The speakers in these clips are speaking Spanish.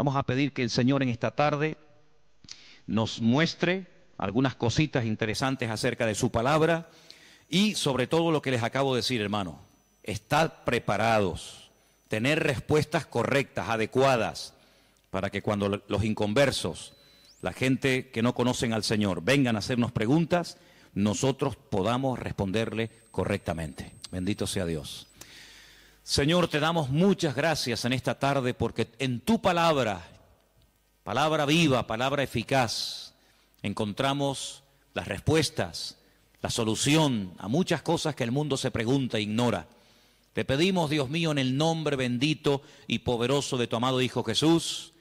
Vamos a pedir que el Señor en esta tarde nos muestre algunas cositas interesantes acerca de su palabra y sobre todo lo que les acabo de decir, hermano. Estar preparados, tener respuestas correctas, adecuadas, para que cuando los inconversos, la gente que no conocen al Señor, vengan a hacernos preguntas, nosotros podamos responderle correctamente. Bendito sea Dios. Señor, te damos muchas gracias en esta tarde porque en tu palabra, palabra viva, palabra eficaz, encontramos las respuestas, la solución a muchas cosas que el mundo se pregunta e ignora. Te pedimos, Dios mío, en el nombre bendito y poderoso de tu amado Hijo Jesús,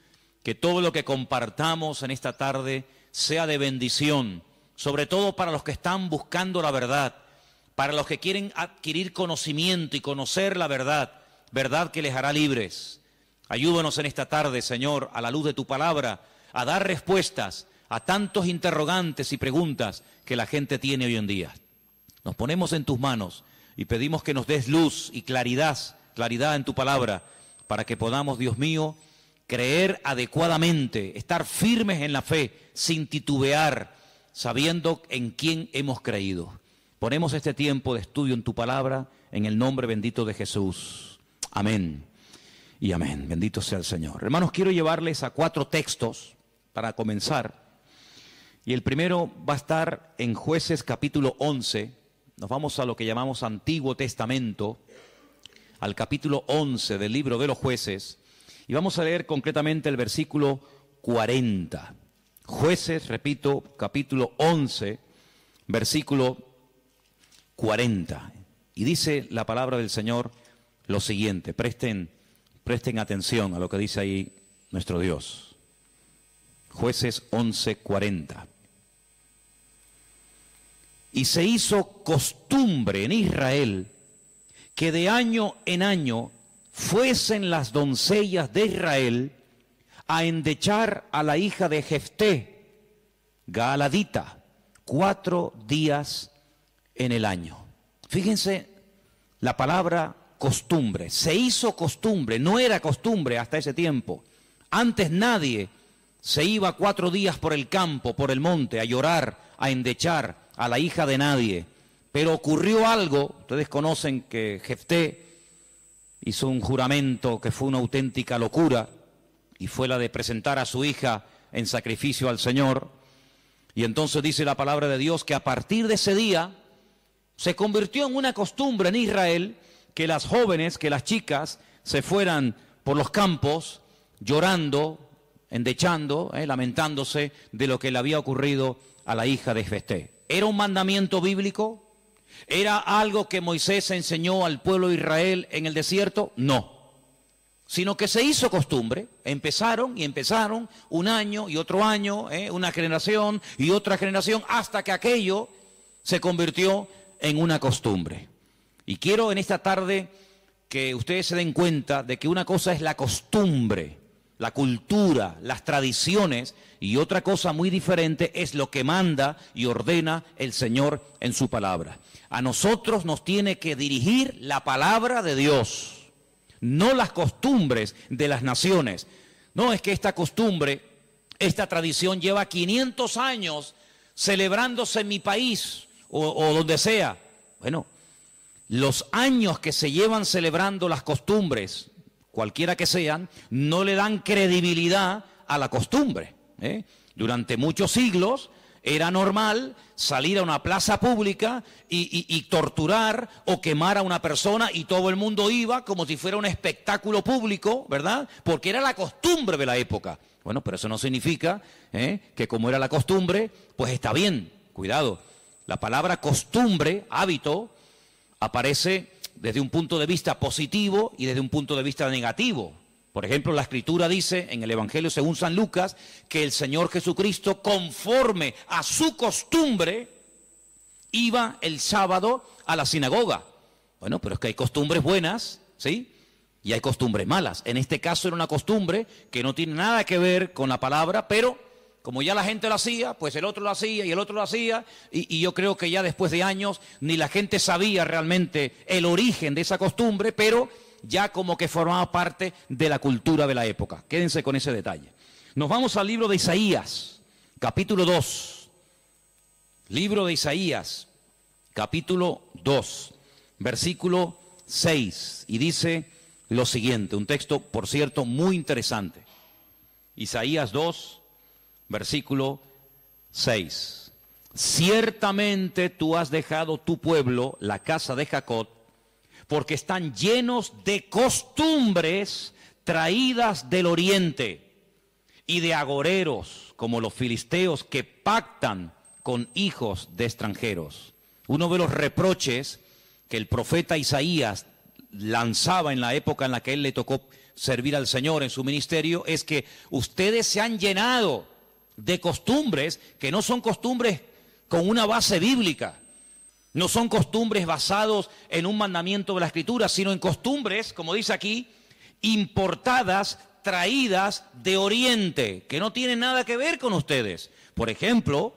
que todo lo que compartamos en esta tarde sea de bendición, sobre todo para los que están buscando la verdad, para los que quieren adquirir conocimiento y conocer la verdad, verdad que les hará libres. Ayúdanos en esta tarde, Señor, a la luz de tu palabra, a dar respuestas a tantos interrogantes y preguntas que la gente tiene hoy en día. Nos ponemos en tus manos y pedimos que nos des luz y claridad en tu palabra, para que podamos, Dios mío, creer adecuadamente, estar firmes en la fe, sin titubear, sabiendo en quién hemos creído. Ponemos este tiempo de estudio en tu palabra, en el nombre bendito de Jesús. Amén y amén. Bendito sea el Señor. Hermanos, quiero llevarles a 4 textos para comenzar. Y el primero va a estar en Jueces capítulo 11. Nos vamos a lo que llamamos Antiguo Testamento, al capítulo 11 del libro de los Jueces. Y vamos a leer concretamente el versículo 40. Jueces, repito, capítulo 11, versículo 40. Y dice la palabra del Señor lo siguiente. Presten atención a lo que dice ahí nuestro Dios. Jueces 11:40. Y se hizo costumbre en Israel que de año en año fuesen las doncellas de Israel a endechar a la hija de Jefté, Gaaladita, 4 días en el año. Fíjense la palabra costumbre. Se hizo costumbre, no era costumbre hasta ese tiempo. Antes nadie se iba 4 días por el campo, por el monte, a llorar, a endechar a la hija de nadie. Pero ocurrió algo, ustedes conocen que Jefté hizo un juramento que fue una auténtica locura, y fue la de presentar a su hija en sacrificio al Señor. Y entonces dice la palabra de Dios que a partir de ese día se convirtió en una costumbre en Israel que las jóvenes, que las chicas se fueran por los campos llorando, endechando, lamentándose de lo que le había ocurrido a la hija de Jefté. ¿Era un mandamiento bíblico? ¿Era algo que Moisés enseñó al pueblo de Israel en el desierto? No. Sino que se hizo costumbre. Empezaron un año y otro año, una generación y otra generación, hasta que aquello se convirtió en una costumbre. Y quiero en esta tarde que ustedes se den cuenta de que una cosa es la costumbre, la cultura, las tradiciones, y otra cosa muy diferente es lo que manda y ordena el Señor en su palabra. A nosotros nos tiene que dirigir la palabra de Dios, no las costumbres de las naciones. No es que esta costumbre, esta tradición lleva 500 años celebrándose en mi país o donde sea. Bueno, los años que se llevan celebrando las costumbres, cualquiera que sean, no le dan credibilidad a la costumbre. Durante muchos siglos era normal salir a una plaza pública y torturar o quemar a una persona, y todo el mundo iba como si fuera un espectáculo público, ¿verdad? Porque era la costumbre de la época. Bueno, pero eso no significa que como era la costumbre, pues está bien. Cuidado, la palabra costumbre, hábito, aparece desde un punto de vista positivo y desde un punto de vista negativo. Por ejemplo, la Escritura dice en el Evangelio según San Lucas que el Señor Jesucristo, conforme a su costumbre, iba el sábado a la sinagoga. Bueno, pero es que hay costumbres buenas, ¿sí? Y hay costumbres malas. En este caso era una costumbre que no tiene nada que ver con la palabra, pero como ya la gente lo hacía, pues el otro lo hacía y el otro lo hacía, y yo creo que ya después de años ni la gente sabía realmente el origen de esa costumbre, pero ya como que formaba parte de la cultura de la época. Quédense con ese detalle. Nos vamos al libro de Isaías, capítulo 2. Libro de Isaías, capítulo 2, versículo 6. Y dice lo siguiente, un texto, por cierto, muy interesante. Isaías 2, versículo 6. Ciertamente tú has dejado tu pueblo, la casa de Jacob, porque están llenos de costumbres traídas del oriente y de agoreros, como los filisteos que pactan con hijos de extranjeros. Uno de los reproches que el profeta Isaías lanzaba en la época en la que él le tocó servir al Señor en su ministerio es que ustedes se han llenado de costumbres que no son costumbres con una base bíblica, no son costumbres basados en un mandamiento de la Escritura, sino en costumbres, como dice aquí, importadas, traídas de Oriente, que no tienen nada que ver con ustedes. Por ejemplo,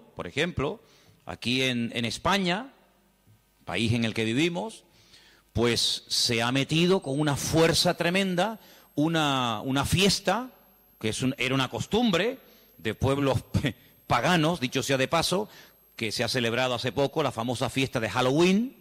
aquí en España, país en el que vivimos, pues se ha metido con una fuerza tremenda una fiesta, que era una costumbre de pueblos paganos, dicho sea de paso, que se ha celebrado hace poco, la famosa fiesta de Halloween,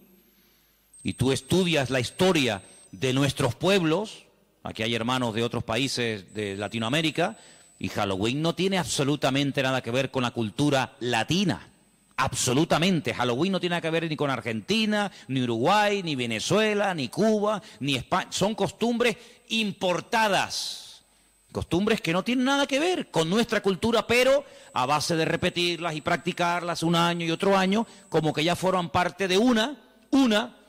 y tú estudias la historia de nuestros pueblos, aquí hay hermanos de otros países de Latinoamérica, y Halloween no tiene absolutamente nada que ver con la cultura latina. Absolutamente. Halloween no tiene nada que ver ni con Argentina, ni Uruguay, ni Venezuela, ni Cuba, ni España. Son costumbres importadas. Costumbres que no tienen nada que ver con nuestra cultura, pero a base de repetirlas y practicarlas un año y otro año, como que ya forman parte de una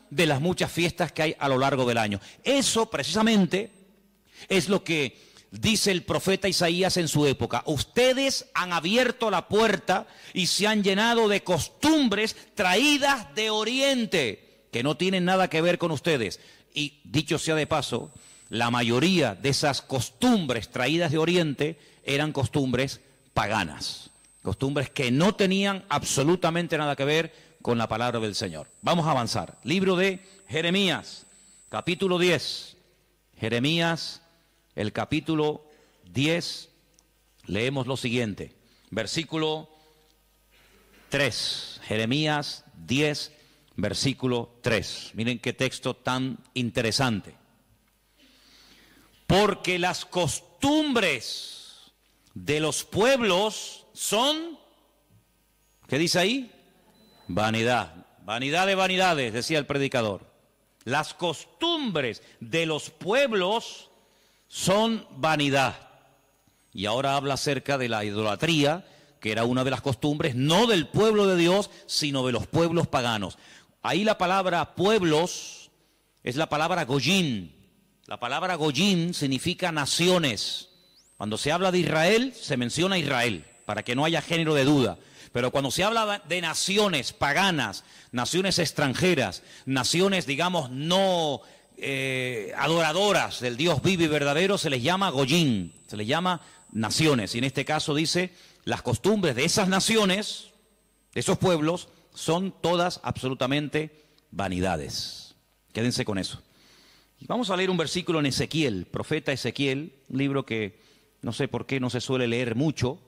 de las muchas fiestas que hay a lo largo del año. Eso precisamente es lo que dice el profeta Isaías en su época. Ustedes han abierto la puerta y se han llenado de costumbres traídas de Oriente, que no tienen nada que ver con ustedes. Y dicho sea de paso, la mayoría de esas costumbres traídas de Oriente eran costumbres paganas, costumbres que no tenían absolutamente nada que ver con la palabra del Señor. Vamos a avanzar. Libro de Jeremías, capítulo 10. Jeremías, el capítulo 10, leemos lo siguiente, versículo 3, Jeremías 10, versículo 3. Miren qué texto tan interesante. Porque las costumbres de los pueblos son, ¿qué dice ahí? Vanidad, vanidad de vanidades, decía el predicador. Las costumbres de los pueblos son vanidad. Y ahora habla acerca de la idolatría, que era una de las costumbres, no del pueblo de Dios, sino de los pueblos paganos. Ahí la palabra pueblos es la palabra goyim. La palabra goyim significa naciones. Cuando se habla de Israel, se menciona Israel, para que no haya género de duda. Pero cuando se habla de naciones paganas, naciones extranjeras, naciones, digamos, no adoradoras del Dios vivo y verdadero, se les llama goyim, se les llama naciones. Y en este caso dice, las costumbres de esas naciones, de esos pueblos, son todas absolutamente vanidades. Quédense con eso. Y vamos a leer un versículo en Ezequiel, profeta Ezequiel, un libro que no sé por qué no se suele leer mucho,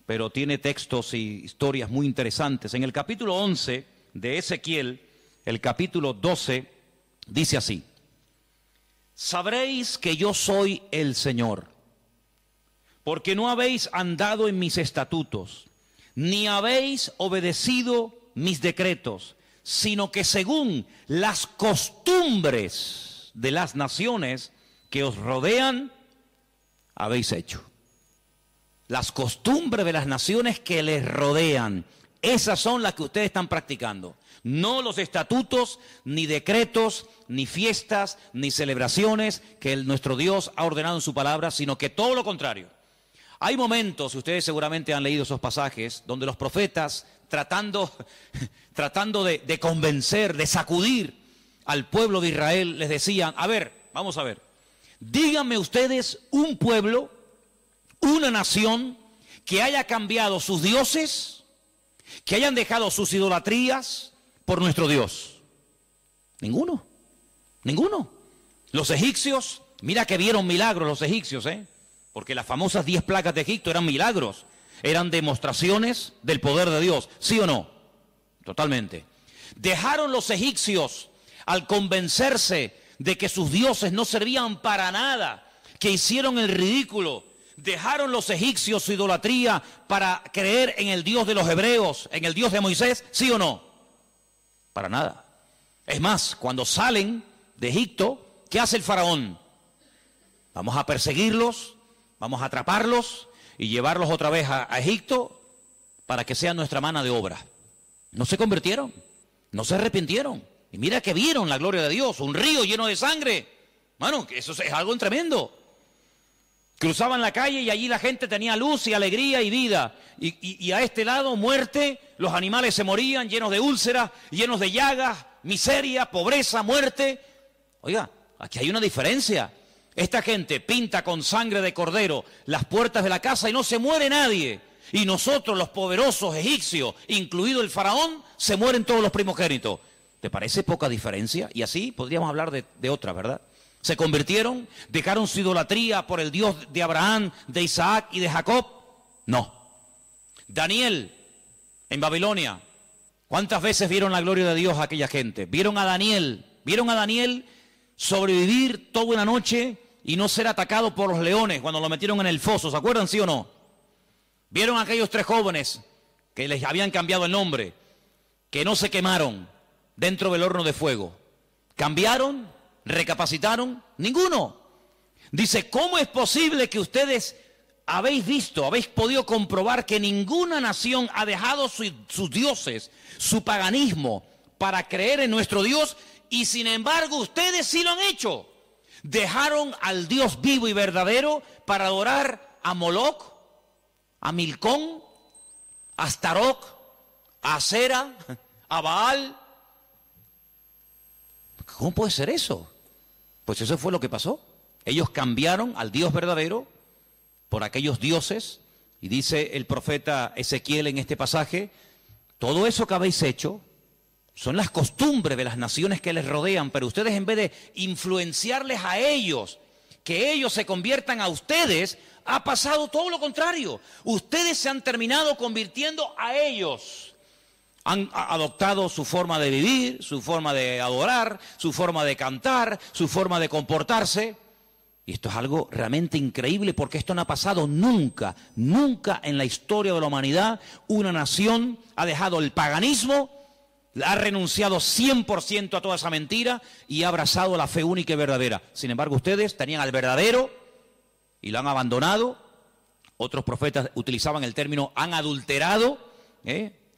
pero tiene textos y historias muy interesantes. En el capítulo 11 de Ezequiel, el capítulo 12, dice así: sabréis que yo soy el Señor, porque no habéis andado en mis estatutos, ni habéis obedecido mis decretos, sino que según las costumbres de las naciones que os rodean, habéis hecho. Las costumbres de las naciones que les rodean, esas son las que ustedes están practicando. No los estatutos, ni decretos, ni fiestas, ni celebraciones que nuestro Dios ha ordenado en su palabra, sino que todo lo contrario. Hay momentos, ustedes seguramente han leído esos pasajes, donde los profetas, tratando de convencer, de sacudir al pueblo de Israel, les decían: a ver, vamos a ver, díganme ustedes un pueblo, una nación que haya cambiado sus dioses, que hayan dejado sus idolatrías por nuestro Dios. Ninguno, ninguno. Los egipcios, mira que vieron milagros los egipcios, porque las famosas 10 plagas de Egipto eran milagros, eran demostraciones del poder de Dios, ¿sí o no? Totalmente. Dejaron los egipcios al convencerse de que sus dioses no servían para nada, que hicieron el ridículo. Dejaron los egipcios su idolatría para creer en el Dios de los hebreos, en el Dios de Moisés, ¿sí o no? Para nada. Es más, cuando salen de Egipto, ¿qué hace el faraón? Vamos a perseguirlos, vamos a atraparlos y llevarlos otra vez a Egipto para que sean nuestra mano de obra. No se convirtieron, no se arrepintieron. Y mira que vieron la gloria de Dios, un río lleno de sangre. Bueno, eso es algo tremendo. Cruzaban la calle y allí la gente tenía luz y alegría y vida. Y a este lado, muerte, los animales se morían llenos de úlceras, llenos de llagas, miseria, pobreza, muerte. Oiga, aquí hay una diferencia. Esta gente pinta con sangre de cordero las puertas de la casa y no se muere nadie. Y nosotros, los poderosos egipcios, incluido el faraón, se mueren todos los primogénitos. ¿Te parece poca diferencia? Y así podríamos hablar de otra, ¿verdad? Se convirtieron, dejaron su idolatría por el Dios de Abraham, de Isaac y de Jacob. No. Daniel, en Babilonia, ¿cuántas veces vieron la gloria de Dios a aquella gente? Vieron a Daniel sobrevivir toda una noche y no ser atacado por los leones cuando lo metieron en el foso. ¿Se acuerdan, sí o no? Vieron a aquellos 3 jóvenes que les habían cambiado el nombre, que no se quemaron dentro del horno de fuego. ¿Cambiaron? ¿Recapacitaron? Ninguno. Dice, ¿cómo es posible que ustedes habéis podido comprobar que ninguna nación ha dejado sus dioses, su paganismo, para creer en nuestro Dios, y sin embargo ustedes sí lo han hecho? Dejaron al Dios vivo y verdadero para adorar a Moloc, a Milcón, a Astaroth, a Asera, a Baal. ¿Cómo puede ser eso? Pues eso fue lo que pasó. Ellos cambiaron al Dios verdadero por aquellos dioses, y dice el profeta Ezequiel en este pasaje, todo eso que habéis hecho son las costumbres de las naciones que les rodean, pero ustedes, en vez de influenciarles a ellos, que ellos se conviertan a ustedes, ha pasado todo lo contrario. Ustedes se han terminado convirtiendo a ellos. Han adoptado su forma de vivir, su forma de adorar, su forma de cantar, su forma de comportarse. Y esto es algo realmente increíble, porque esto no ha pasado nunca, nunca en la historia de la humanidad. Una nación ha dejado el paganismo, ha renunciado 100% a toda esa mentira y ha abrazado la fe única y verdadera. Sin embargo, ustedes tenían al verdadero y lo han abandonado. Otros profetas utilizaban el término han adulterado,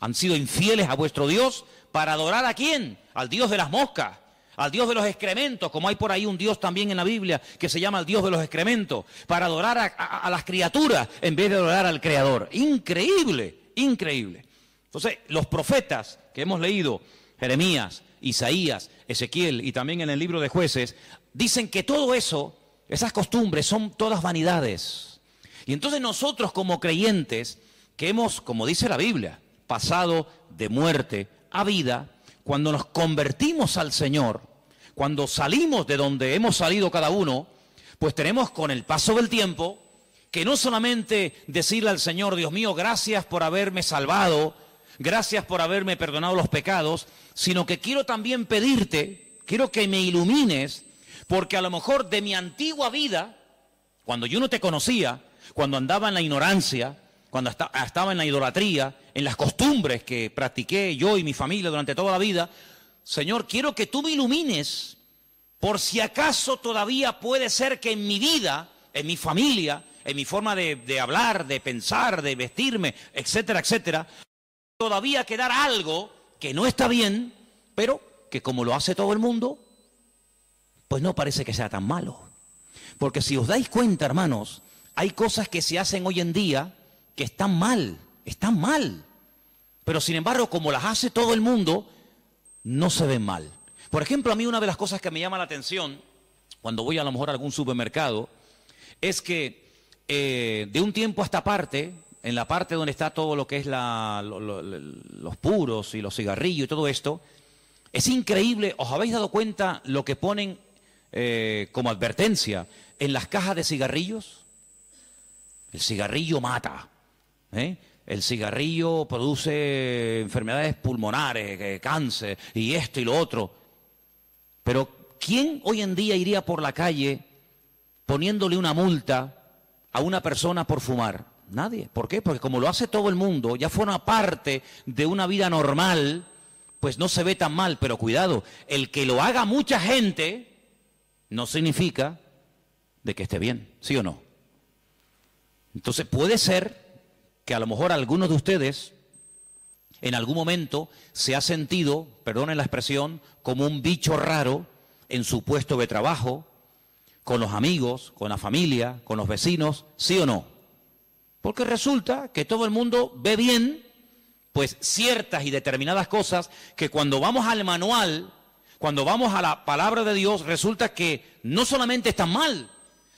han sido infieles a vuestro Dios. ¿Para adorar a quién? Al Dios de las moscas, al Dios de los excrementos, como hay por ahí un Dios también en la Biblia que se llama el Dios de los excrementos, para adorar a las criaturas en vez de adorar al Creador. Increíble, increíble. Entonces, los profetas que hemos leído, Jeremías, Isaías, Ezequiel y también en el libro de Jueces, dicen que todo eso, esas costumbres, son todas vanidades. Y entonces nosotros, como creyentes, que hemos, como dice la Biblia, pasado de muerte a vida, cuando nos convertimos al Señor, cuando salimos de donde hemos salido cada uno, pues tenemos, con el paso del tiempo, que no solamente decirle al Señor, Dios mío, gracias por haberme salvado, gracias por haberme perdonado los pecados, sino que quiero también pedirte, quiero que me ilumines, porque a lo mejor de mi antigua vida, cuando yo no te conocía, cuando andaba en la ignorancia, cuando estaba en la idolatría, en las costumbres que practiqué yo y mi familia durante toda la vida, Señor, quiero que tú me ilumines, por si acaso todavía puede ser que en mi vida, en mi familia, en mi forma de hablar, de pensar, de vestirme, etcétera, etcétera, todavía quedar algo que no está bien, pero que como lo hace todo el mundo, pues no parece que sea tan malo. Porque si os dais cuenta, hermanos, hay cosas que se hacen hoy en día que están mal, pero sin embargo, como las hace todo el mundo, no se ven mal. Por ejemplo, a mí una de las cosas que me llama la atención cuando voy a lo mejor a algún supermercado es que de un tiempo a esta parte, en la parte donde está todo lo que es los puros y los cigarrillos y todo esto, es increíble. ¿Os habéis dado cuenta lo que ponen como advertencia, en las cajas de cigarrillos, el cigarrillo mata, ¿eh? El cigarrillo produce enfermedades pulmonares, cáncer y esto y lo otro. Pero ¿quién hoy en día iría por la calle poniéndole una multa a una persona por fumar? Nadie. ¿Por qué? Porque como lo hace todo el mundo, ya forma parte de una vida normal, pues no se ve tan mal. Pero cuidado, el que lo haga mucha gente no significa de que esté bien, ¿sí o no? Entonces puede ser que a lo mejor algunos de ustedes en algún momento se ha sentido, perdonen la expresión, como un bicho raro en su puesto de trabajo, con los amigos, con la familia, con los vecinos, ¿sí o no? Porque resulta que todo el mundo ve bien, pues ciertas y determinadas cosas que cuando vamos al manual, cuando vamos a la palabra de Dios, resulta que no solamente están mal,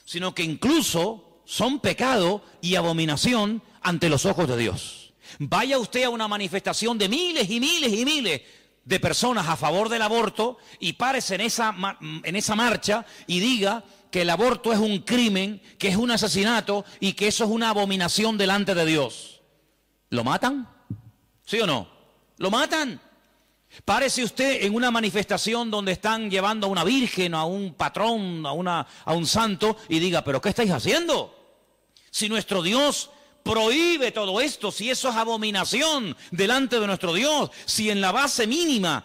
sino que incluso son pecado y abominación ante los ojos de Dios. Vaya usted a una manifestación de miles y miles y miles de personas a favor del aborto y párese en esa marcha y diga que el aborto es un crimen, que es un asesinato y que eso es una abominación delante de Dios. ¿Lo matan? ¿Sí o no? ¿Lo matan? Párese usted en una manifestación donde están llevando a una virgen, a un patrón, a un santo y diga, ¿pero qué estáis haciendo? Si nuestro Dios prohíbe todo esto, si eso es abominación delante de nuestro Dios, si en la base mínima,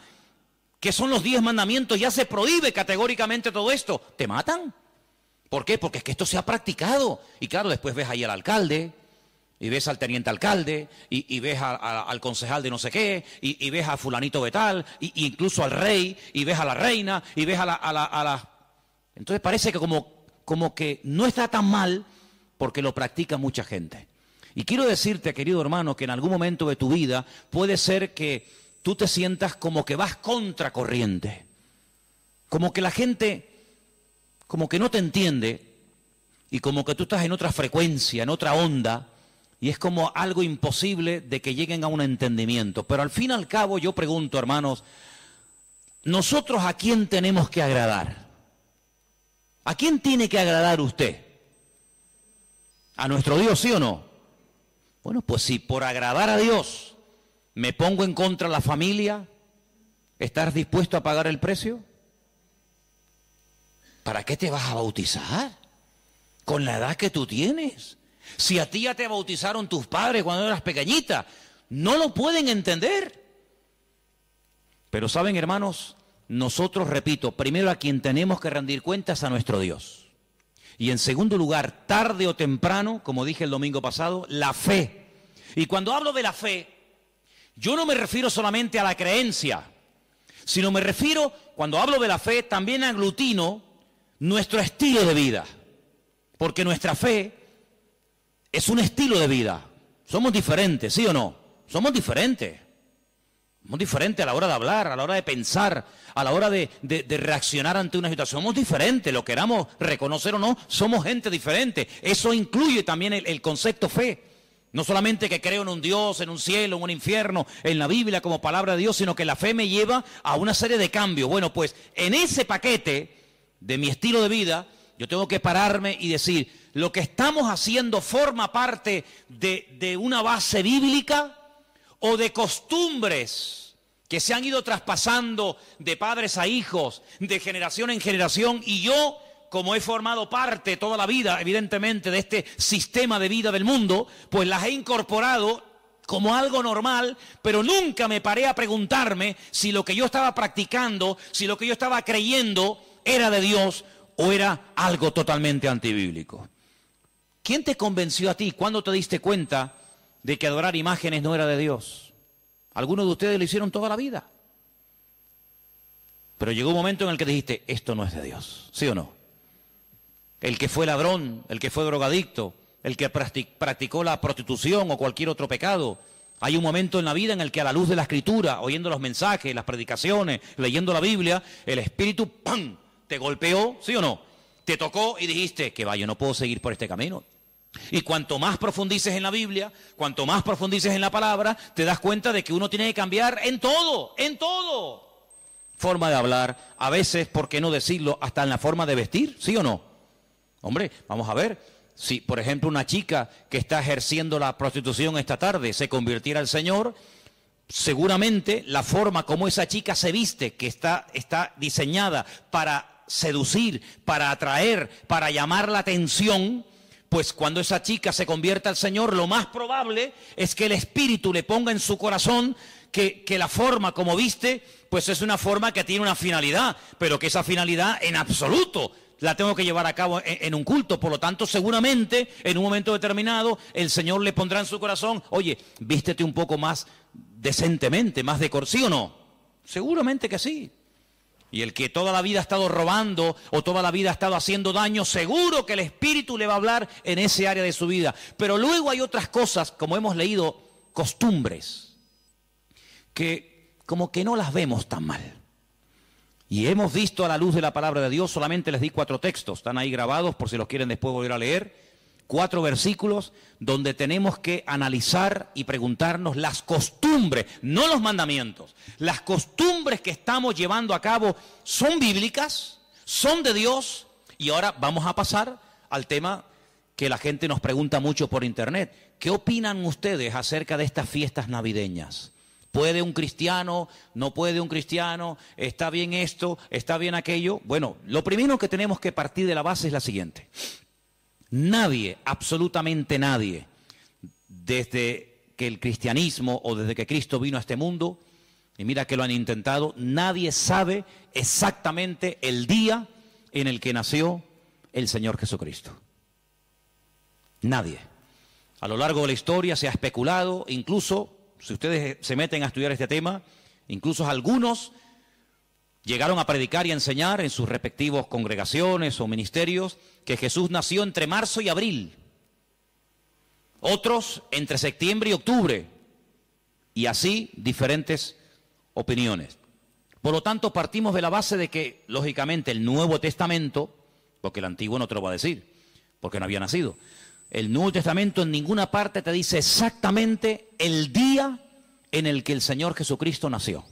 que son los 10 mandamientos, ya se prohíbe categóricamente todo esto, ¿te matan? ¿Por qué? Porque es que esto se ha practicado. Y claro, después ves ahí al alcalde, y ves al teniente alcalde, y ves al concejal de no sé qué, y ves a fulanito de tal, y incluso al rey, y ves a la reina, y ves a la... Entonces parece que como que no está tan mal porque lo practica mucha gente. Y quiero decirte, querido hermano, que en algún momento de tu vida puede ser que tú te sientas como que vas contracorriente, como que la gente como que no te entiende y como que tú estás en otra frecuencia, en otra onda, y es como algo imposible de que lleguen a un entendimiento. Pero al fin y al cabo yo pregunto, hermanos, ¿nosotros a quién tenemos que agradar? ¿A quién tiene que agradar usted? ¿A nuestro Dios, sí o no? Bueno, pues si por agradar a Dios me pongo en contra de la familia, ¿estás dispuesto a pagar el precio? ¿Para qué te vas a bautizar? Con la edad que tú tienes. Si a ti ya te bautizaron tus padres cuando eras pequeñita, no lo pueden entender. Pero saben, hermanos, nosotros, repito, primero a quien tenemos que rendir cuentas a nuestro Dios. Y en segundo lugar, tarde o temprano, como dije el domingo pasado, la fe. Y cuando hablo de la fe, yo no me refiero solamente a la creencia, sino me refiero, cuando hablo de la fe, también aglutino nuestro estilo de vida. Porque nuestra fe es un estilo de vida. Somos diferentes, ¿sí o no? Somos diferentes. Somos diferentes a la hora de hablar, a la hora de pensar, a la hora de reaccionar ante una situación. Somos diferentes, lo queramos reconocer o no, somos gente diferente. Eso incluye también el concepto fe. No solamente que creo en un Dios, en un cielo, en un infierno, en la Biblia como palabra de Dios, sino que la fe me lleva a una serie de cambios. Bueno, pues en ese paquete de mi estilo de vida, yo tengo que pararme y decir, lo que estamos haciendo forma parte de una base bíblica o de costumbres que se han ido traspasando de padres a hijos, de generación en generación, y yo, como he formado parte toda la vida, evidentemente, de este sistema de vida del mundo, pues las he incorporado como algo normal, pero nunca me paré a preguntarme si lo que yo estaba practicando, si lo que yo estaba creyendo era de Dios o era algo totalmente antibíblico. ¿Quién te convenció a ti? ¿Cuándo te diste cuenta de que adorar imágenes no era de Dios? Algunos de ustedes lo hicieron toda la vida. Pero llegó un momento en el que dijiste, esto no es de Dios, ¿sí o no? El que fue ladrón, el que fue drogadicto, el que practicó la prostitución o cualquier otro pecado. Hay un momento en la vida en el que a la luz de la Escritura, oyendo los mensajes, las predicaciones, leyendo la Biblia, el Espíritu ¡pam!, te golpeó, ¿sí o no? Te tocó y dijiste, que va, yo no puedo seguir por este camino. Y cuanto más profundices en la Biblia, cuanto más profundices en la palabra, te das cuenta de que uno tiene que cambiar en todo, en todo. forma de hablar, a veces, ¿por qué no decirlo?, hasta en la forma de vestir, ¿sí o no? Hombre, vamos a ver, si por ejemplo una chica que está ejerciendo la prostitución esta tarde se convirtiera al Señor, seguramente la forma como esa chica se viste, que está diseñada para seducir, para atraer, para llamar la atención, pues cuando esa chica se convierta al Señor, lo más probable es que el Espíritu le ponga en su corazón que la forma como viste, pues es una forma que tiene una finalidad, pero que esa finalidad en absoluto la tengo que llevar a cabo en un culto. Por lo tanto, seguramente en un momento determinado el Señor le pondrá en su corazón, oye, vístete un poco más decentemente, más ¿sí o no? Seguramente que sí. Y el que toda la vida ha estado robando o toda la vida ha estado haciendo daño, seguro que el Espíritu le va a hablar en ese área de su vida. Pero luego hay otras cosas, como hemos leído, costumbres, que como que no las vemos tan mal. Y hemos visto a la luz de la palabra de Dios, solamente les di 4 textos, están ahí grabados por si los quieren después volver a leer, 4 versículos donde tenemos que analizar y preguntarnos las costumbres, no los mandamientos, las costumbres que estamos llevando a cabo, ¿son bíblicas? ¿Son de Dios? Y ahora vamos a pasar al tema que la gente nos pregunta mucho por internet. ¿Qué opinan ustedes acerca de estas fiestas navideñas? ¿Puede un cristiano? ¿No puede un cristiano? ¿Está bien esto? ¿Está bien aquello? Bueno, lo primero que tenemos que partir de la base es la siguiente. Nadie, absolutamente nadie, desde que el cristianismo o desde que Cristo vino a este mundo, y mira que lo han intentado, nadie sabe exactamente el día en el que nació el Señor Jesucristo. Nadie. A lo largo de la historia se ha especulado, incluso, si ustedes se meten a estudiar este tema, incluso algunos llegaron a predicar y a enseñar en sus respectivos congregaciones o ministerios que Jesús nació entre marzo y abril. Otros entre septiembre y octubre. Y así diferentes opiniones. Por lo tanto, partimos de la base de que, lógicamente, el Nuevo Testamento, porque el Antiguo no te lo va a decir, porque no había nacido, el Nuevo Testamento en ninguna parte te dice exactamente el día en el que el Señor Jesucristo nació.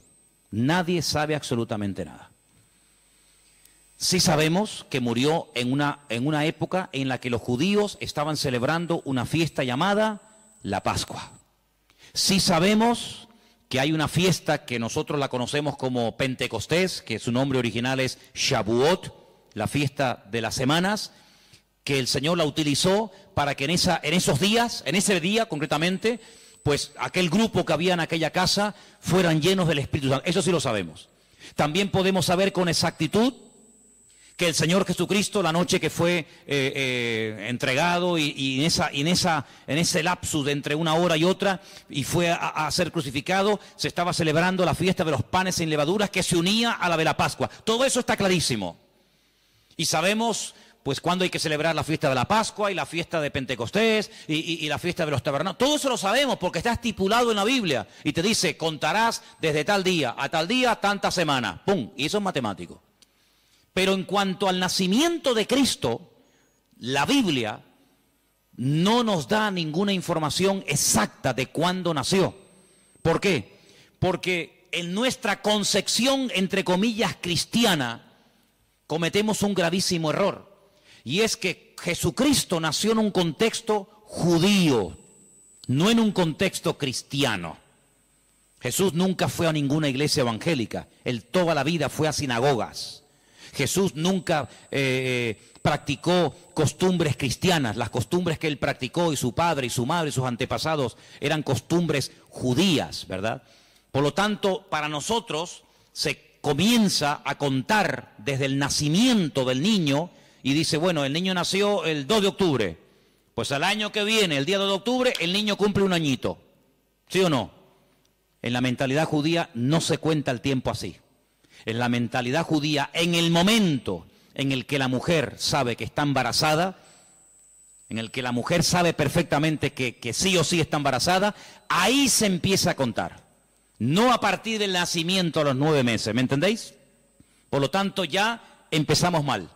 Nadie sabe absolutamente nada. Sí sabemos que murió en una época en la que los judíos estaban celebrando una fiesta llamada la Pascua. Sí sabemos que hay una fiesta que nosotros la conocemos como Pentecostés, que su nombre original es Shavuot, la fiesta de las semanas, que el Señor la utilizó para que en esos días, en ese día concretamente, pues aquel grupo que había en aquella casa fueran llenos del Espíritu Santo. Eso sí lo sabemos. También podemos saber con exactitud que el Señor Jesucristo, la noche que fue entregado y en ese lapsus de entre una hora y otra, y fue a ser crucificado, se estaba celebrando la fiesta de los panes sin levaduras que se unía a la de la Pascua. Todo eso está clarísimo. Y sabemos pues cuándo hay que celebrar la fiesta de la Pascua y la fiesta de Pentecostés y la fiesta de los tabernáculos. Todo eso lo sabemos porque está estipulado en la Biblia. Y te dice, contarás desde tal día a tal día, tanta semana. ¡Pum! Y eso es matemático. Pero en cuanto al nacimiento de Cristo, la Biblia no nos da ninguna información exacta de cuándo nació. ¿Por qué? Porque en nuestra concepción, entre comillas, cristiana, cometemos un gravísimo error. Y es que Jesucristo nació en un contexto judío, no en un contexto cristiano. Jesús nunca fue a ninguna iglesia evangélica, él toda la vida fue a sinagogas. Jesús nunca practicó costumbres cristianas. Las costumbres que él practicó y su padre y su madre y sus antepasados eran costumbres judías, ¿verdad? Por lo tanto, para nosotros se comienza a contar desde el nacimiento del niño y dice, bueno, el niño nació el 2 de octubre. Pues al año que viene, el día 2 de octubre, el niño cumple un añito. ¿Sí o no? En la mentalidad judía no se cuenta el tiempo así. En la mentalidad judía, en el momento en el que la mujer sabe que está embarazada, en el que la mujer sabe perfectamente que sí o sí está embarazada, ahí se empieza a contar. No a partir del nacimiento a los 9 meses, ¿me entendéis? Por lo tanto, ya empezamos mal.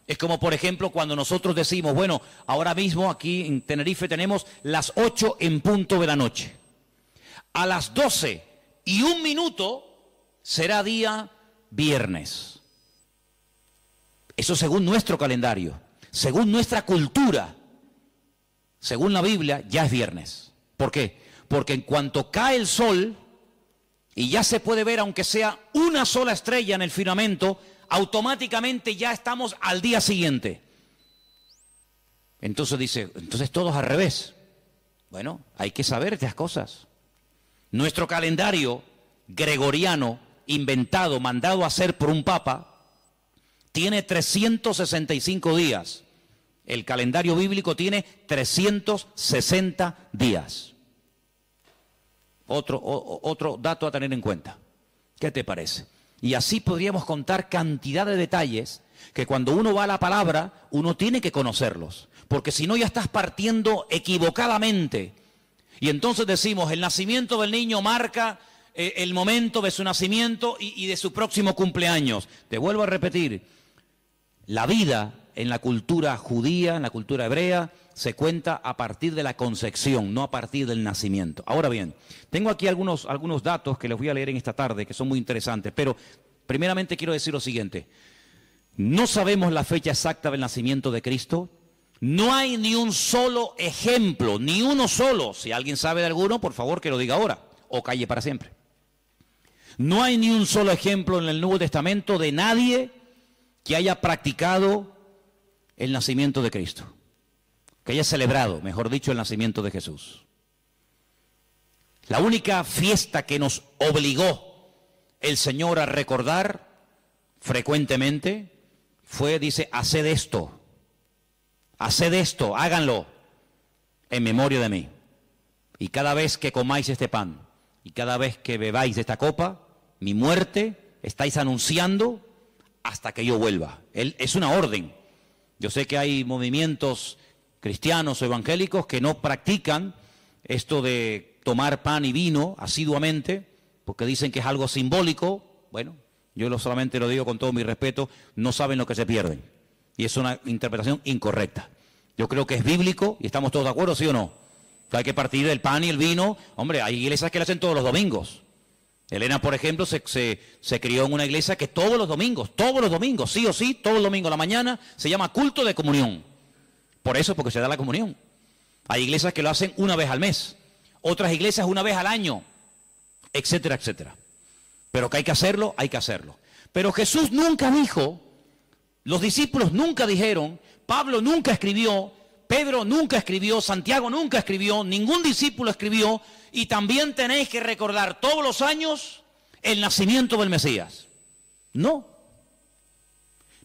Es como, por ejemplo, cuando nosotros decimos, bueno, ahora mismo aquí en Tenerife tenemos las 8 en punto de la noche. A las 12:01 será día viernes. Eso según nuestro calendario, según nuestra cultura, según la Biblia, ya es viernes. ¿Por qué? Porque en cuanto cae el sol y ya se puede ver aunque sea una sola estrella en el firmamento, automáticamente ya estamos al día siguiente. Entonces dice, entonces todos al revés. Bueno, hay que saber estas cosas. Nuestro calendario gregoriano, inventado, mandado a hacer por un papa, tiene 365 días. El calendario bíblico tiene 360 días. Otro dato a tener en cuenta. ¿Qué te parece? Y así podríamos contar cantidad de detalles que cuando uno va a la palabra, uno tiene que conocerlos. Porque si no ya estás partiendo equivocadamente. Y entonces decimos, el nacimiento del niño marca el momento de su nacimiento y de su próximo cumpleaños. Te vuelvo a repetir, la vida en la cultura judía, en la cultura hebrea, se cuenta a partir de la concepción, no a partir del nacimiento. Ahora bien, tengo aquí algunos datos que les voy a leer en esta tarde, que son muy interesantes, pero primeramente quiero decir lo siguiente. No sabemos la fecha exacta del nacimiento de Cristo. No hay ni un solo ejemplo, ni uno solo. Si alguien sabe de alguno, por favor que lo diga ahora, o calle para siempre. No hay ni un solo ejemplo en el Nuevo Testamento de nadie que haya practicado el nacimiento de Cristo, que haya celebrado, mejor dicho, el nacimiento de Jesús. La única fiesta que nos obligó el Señor a recordar frecuentemente fue, dice, haced esto, háganlo en memoria de mí. Y cada vez que comáis este pan y cada vez que bebáis de esta copa, mi muerte estáis anunciando hasta que yo vuelva. Es una orden. Yo sé que hay movimientos cristianos o evangélicos que no practican esto de tomar pan y vino asiduamente, porque dicen que es algo simbólico. Bueno, yo solamente lo digo con todo mi respeto, no saben lo que se pierden. Y es una interpretación incorrecta. Yo creo que es bíblico y estamos todos de acuerdo, ¿sí o no? Que hay que partir del pan y el vino. Hombre, hay iglesias que lo hacen todos los domingos. Elena, por ejemplo, se crió en una iglesia que todos los domingos, sí o sí, todos los domingos a la mañana, se llama culto de comunión. Por eso, porque se da la comunión. Hay iglesias que lo hacen una vez al mes, otras iglesias una vez al año, etcétera, etcétera. Pero que hay que hacerlo, hay que hacerlo. Pero Jesús nunca dijo, los discípulos nunca dijeron, Pablo nunca escribió, Pedro nunca escribió, Santiago nunca escribió, ningún discípulo escribió, y también tenéis que recordar todos los años el nacimiento del Mesías. No.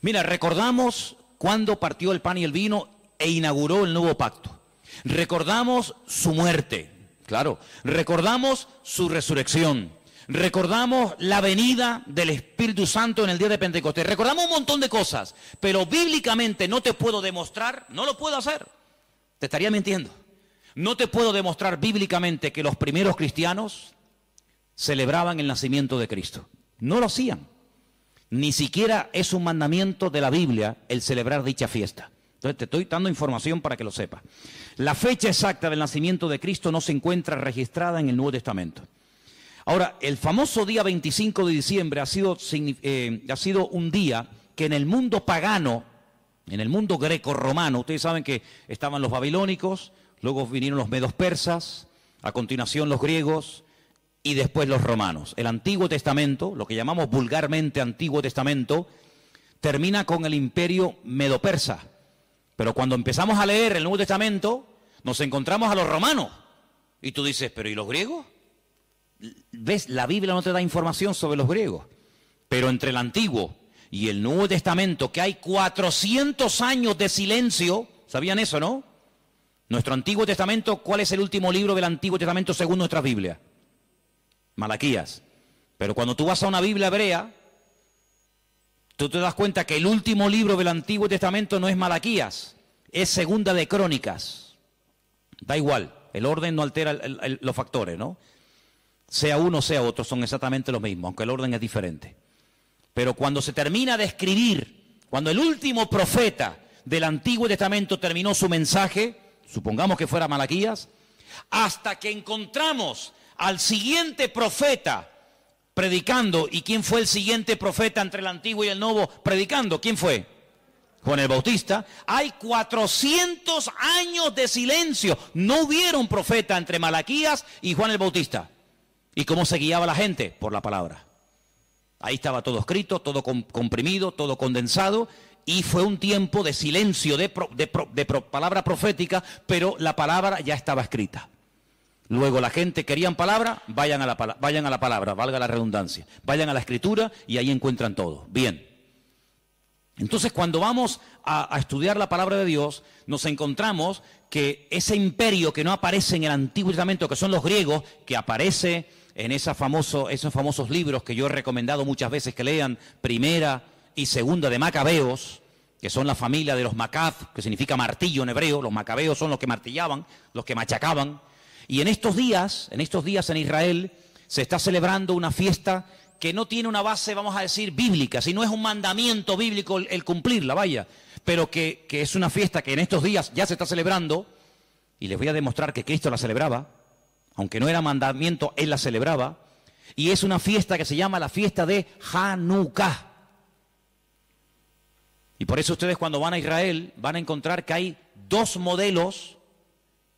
Mira, recordamos cuando partió el pan y el vino e inauguró el nuevo pacto. Recordamos su muerte, claro. Recordamos su resurrección. Recordamos la venida del Espíritu Santo en el día de Pentecostés. Recordamos un montón de cosas, pero bíblicamente no te puedo demostrar, no lo puedo hacer. Te estaría mintiendo. No te puedo demostrar bíblicamente que los primeros cristianos celebraban el nacimiento de Cristo. No lo hacían. Ni siquiera es un mandamiento de la Biblia el celebrar dicha fiesta. Entonces te estoy dando información para que lo sepas. La fecha exacta del nacimiento de Cristo no se encuentra registrada en el Nuevo Testamento. Ahora, el famoso día 25 de diciembre ha sido un día que en el mundo pagano, en el mundo greco-romano, ustedes saben que estaban los babilónicos, luego vinieron los medos persas, a continuación los griegos y después los romanos. El Antiguo Testamento, lo que llamamos vulgarmente Antiguo Testamento, termina con el imperio medo-persa. Pero cuando empezamos a leer el Nuevo Testamento, nos encontramos a los romanos. Y tú dices, ¿pero y los griegos? ¿Ves? La Biblia no te da información sobre los griegos. Pero entre el Antiguo y el Nuevo Testamento, que hay 400 años de silencio, ¿sabían eso, no? Nuestro Antiguo Testamento, ¿cuál es el último libro del Antiguo Testamento según nuestra Biblia? Malaquías. Pero cuando tú vas a una Biblia hebrea, tú te das cuenta que el último libro del Antiguo Testamento no es Malaquías, es Segunda de Crónicas. Da igual, el orden no altera los factores, ¿no? Sea uno, sea otro, son exactamente los mismos, aunque el orden es diferente. Pero cuando se termina de escribir, cuando el último profeta del Antiguo Testamento terminó su mensaje, supongamos que fuera Malaquías, hasta que encontramos al siguiente profeta predicando. ¿Y quién fue el siguiente profeta entre el Antiguo y el Nuevo predicando? ¿Quién fue? Juan el Bautista. Hay 400 años de silencio. No hubieron profeta entre Malaquías y Juan el Bautista. ¿Y cómo se guiaba la gente? Por la palabra. Ahí estaba todo escrito, todo comprimido, todo condensado, y fue un tiempo de silencio, de palabra profética, pero la palabra ya estaba escrita. Luego la gente querían palabra, vayan a la palabra, valga la redundancia, vayan a la escritura y ahí encuentran todo. Bien. Entonces, cuando vamos a estudiar la palabra de Dios, nos encontramos que ese imperio que no aparece en el Antiguo Testamento, que son los griegos, que aparece en esos famosos libros que yo he recomendado muchas veces que lean, Primera y Segunda de Macabeos, que son la familia de los Macab, que significa martillo en hebreo. Los macabeos son los que martillaban, los que machacaban. Y en estos días en Israel se está celebrando una fiesta que no tiene una base, vamos a decir, bíblica, sino es un mandamiento bíblico el cumplirla, vaya, pero que es una fiesta que en estos días ya se está celebrando, y les voy a demostrar que Cristo la celebraba, aunque no era mandamiento, Él la celebraba, y es una fiesta que se llama la fiesta de Hanukkah. Y por eso ustedes cuando van a Israel van a encontrar que hay dos modelos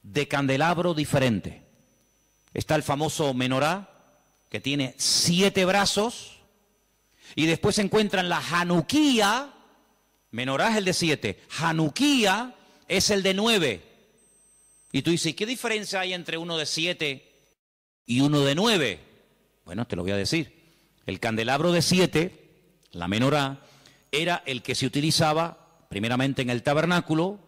de candelabro diferente. Está el famoso menorá, que tiene 7 brazos, y después se encuentran la Hanukkía. Menorá es el de 7, Hanukkía es el de 9. Y tú dices, ¿qué diferencia hay entre uno de 7 y uno de 9? Bueno, te lo voy a decir. El candelabro de 7, la menorá, era el que se utilizaba primeramente en el tabernáculo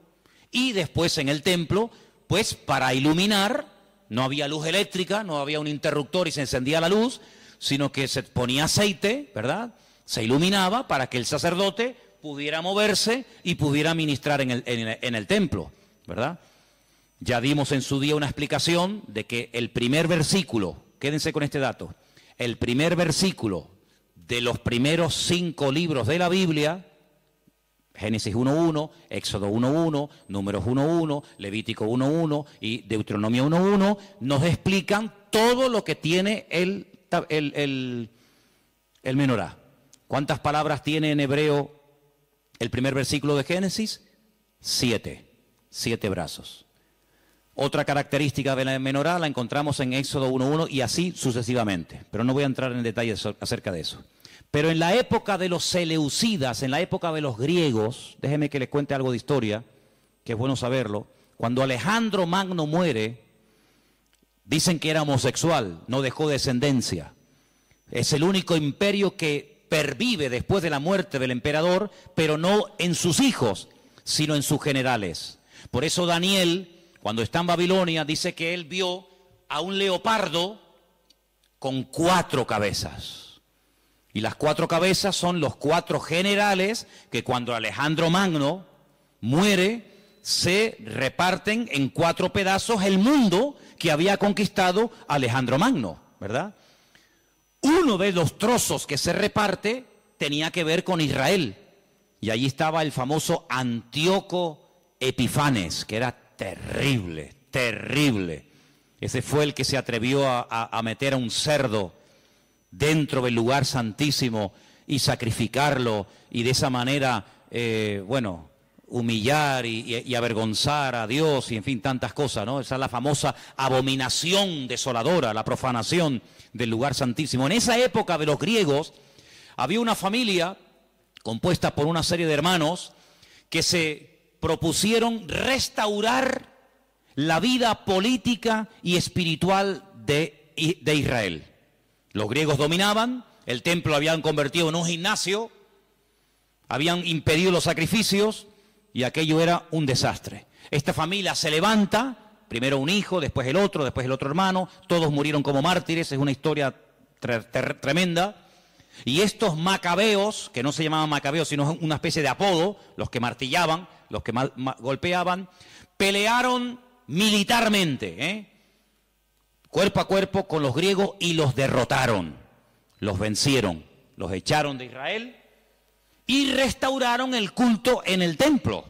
y después en el templo, pues para iluminar. No había luz eléctrica, no había un interruptor y se encendía la luz, sino que se ponía aceite, ¿verdad? Se iluminaba para que el sacerdote pudiera moverse y pudiera ministrar en el templo, ¿verdad? Ya dimos en su día una explicación de que el primer versículo, quédense con este dato, el primer versículo de los primeros 5 libros de la Biblia, Génesis 1.1, Éxodo 1.1, Números 1.1, Levítico 1.1 y Deuteronomio 1.1, nos explican todo lo que tiene el menorá. ¿Cuántas palabras tiene en hebreo el primer versículo de Génesis? 7 brazos. Otra característica de la menorá la encontramos en Éxodo 1.1 y así sucesivamente, pero no voy a entrar en detalles acerca de eso. Pero en la época de los seleucidas, en la época de los griegos, déjenme que les cuente algo de historia, que es bueno saberlo. Cuando Alejandro Magno muere, dicen que era homosexual, no dejó descendencia. Es el único imperio que pervive después de la muerte del emperador, pero no en sus hijos, sino en sus generales. Por eso Daniel, cuando está en Babilonia, dice que él vio a un leopardo con 4 cabezas. Y las 4 cabezas son los 4 generales que cuando Alejandro Magno muere, se reparten en 4 pedazos el mundo que había conquistado Alejandro Magno, ¿verdad? Uno de los trozos que se reparte tenía que ver con Israel. Y allí estaba el famoso Antíoco Epifanes, que era terrible, terrible. Ese fue el que se atrevió a meter a un cerdo dentro del lugar santísimo y sacrificarlo y de esa manera, humillar y avergonzar a Dios y en fin, tantas cosas, ¿no? Esa es la famosa abominación desoladora, la profanación del lugar santísimo. En esa época de los griegos había una familia compuesta por una serie de hermanos que se propusieron restaurar la vida política y espiritual de Israel. Los griegos dominaban, el templo lo habían convertido en un gimnasio, habían impedido los sacrificios y aquello era un desastre. Esta familia se levanta, primero un hijo, después el otro hermano, todos murieron como mártires, es una historia tremenda. Y estos macabeos, que no se llamaban macabeos, sino una especie de apodo, los que martillaban, los que golpeaban, pelearon militarmente, cuerpo a cuerpo con los griegos y los derrotaron, los vencieron, los echaron de Israel y restauraron el culto en el templo.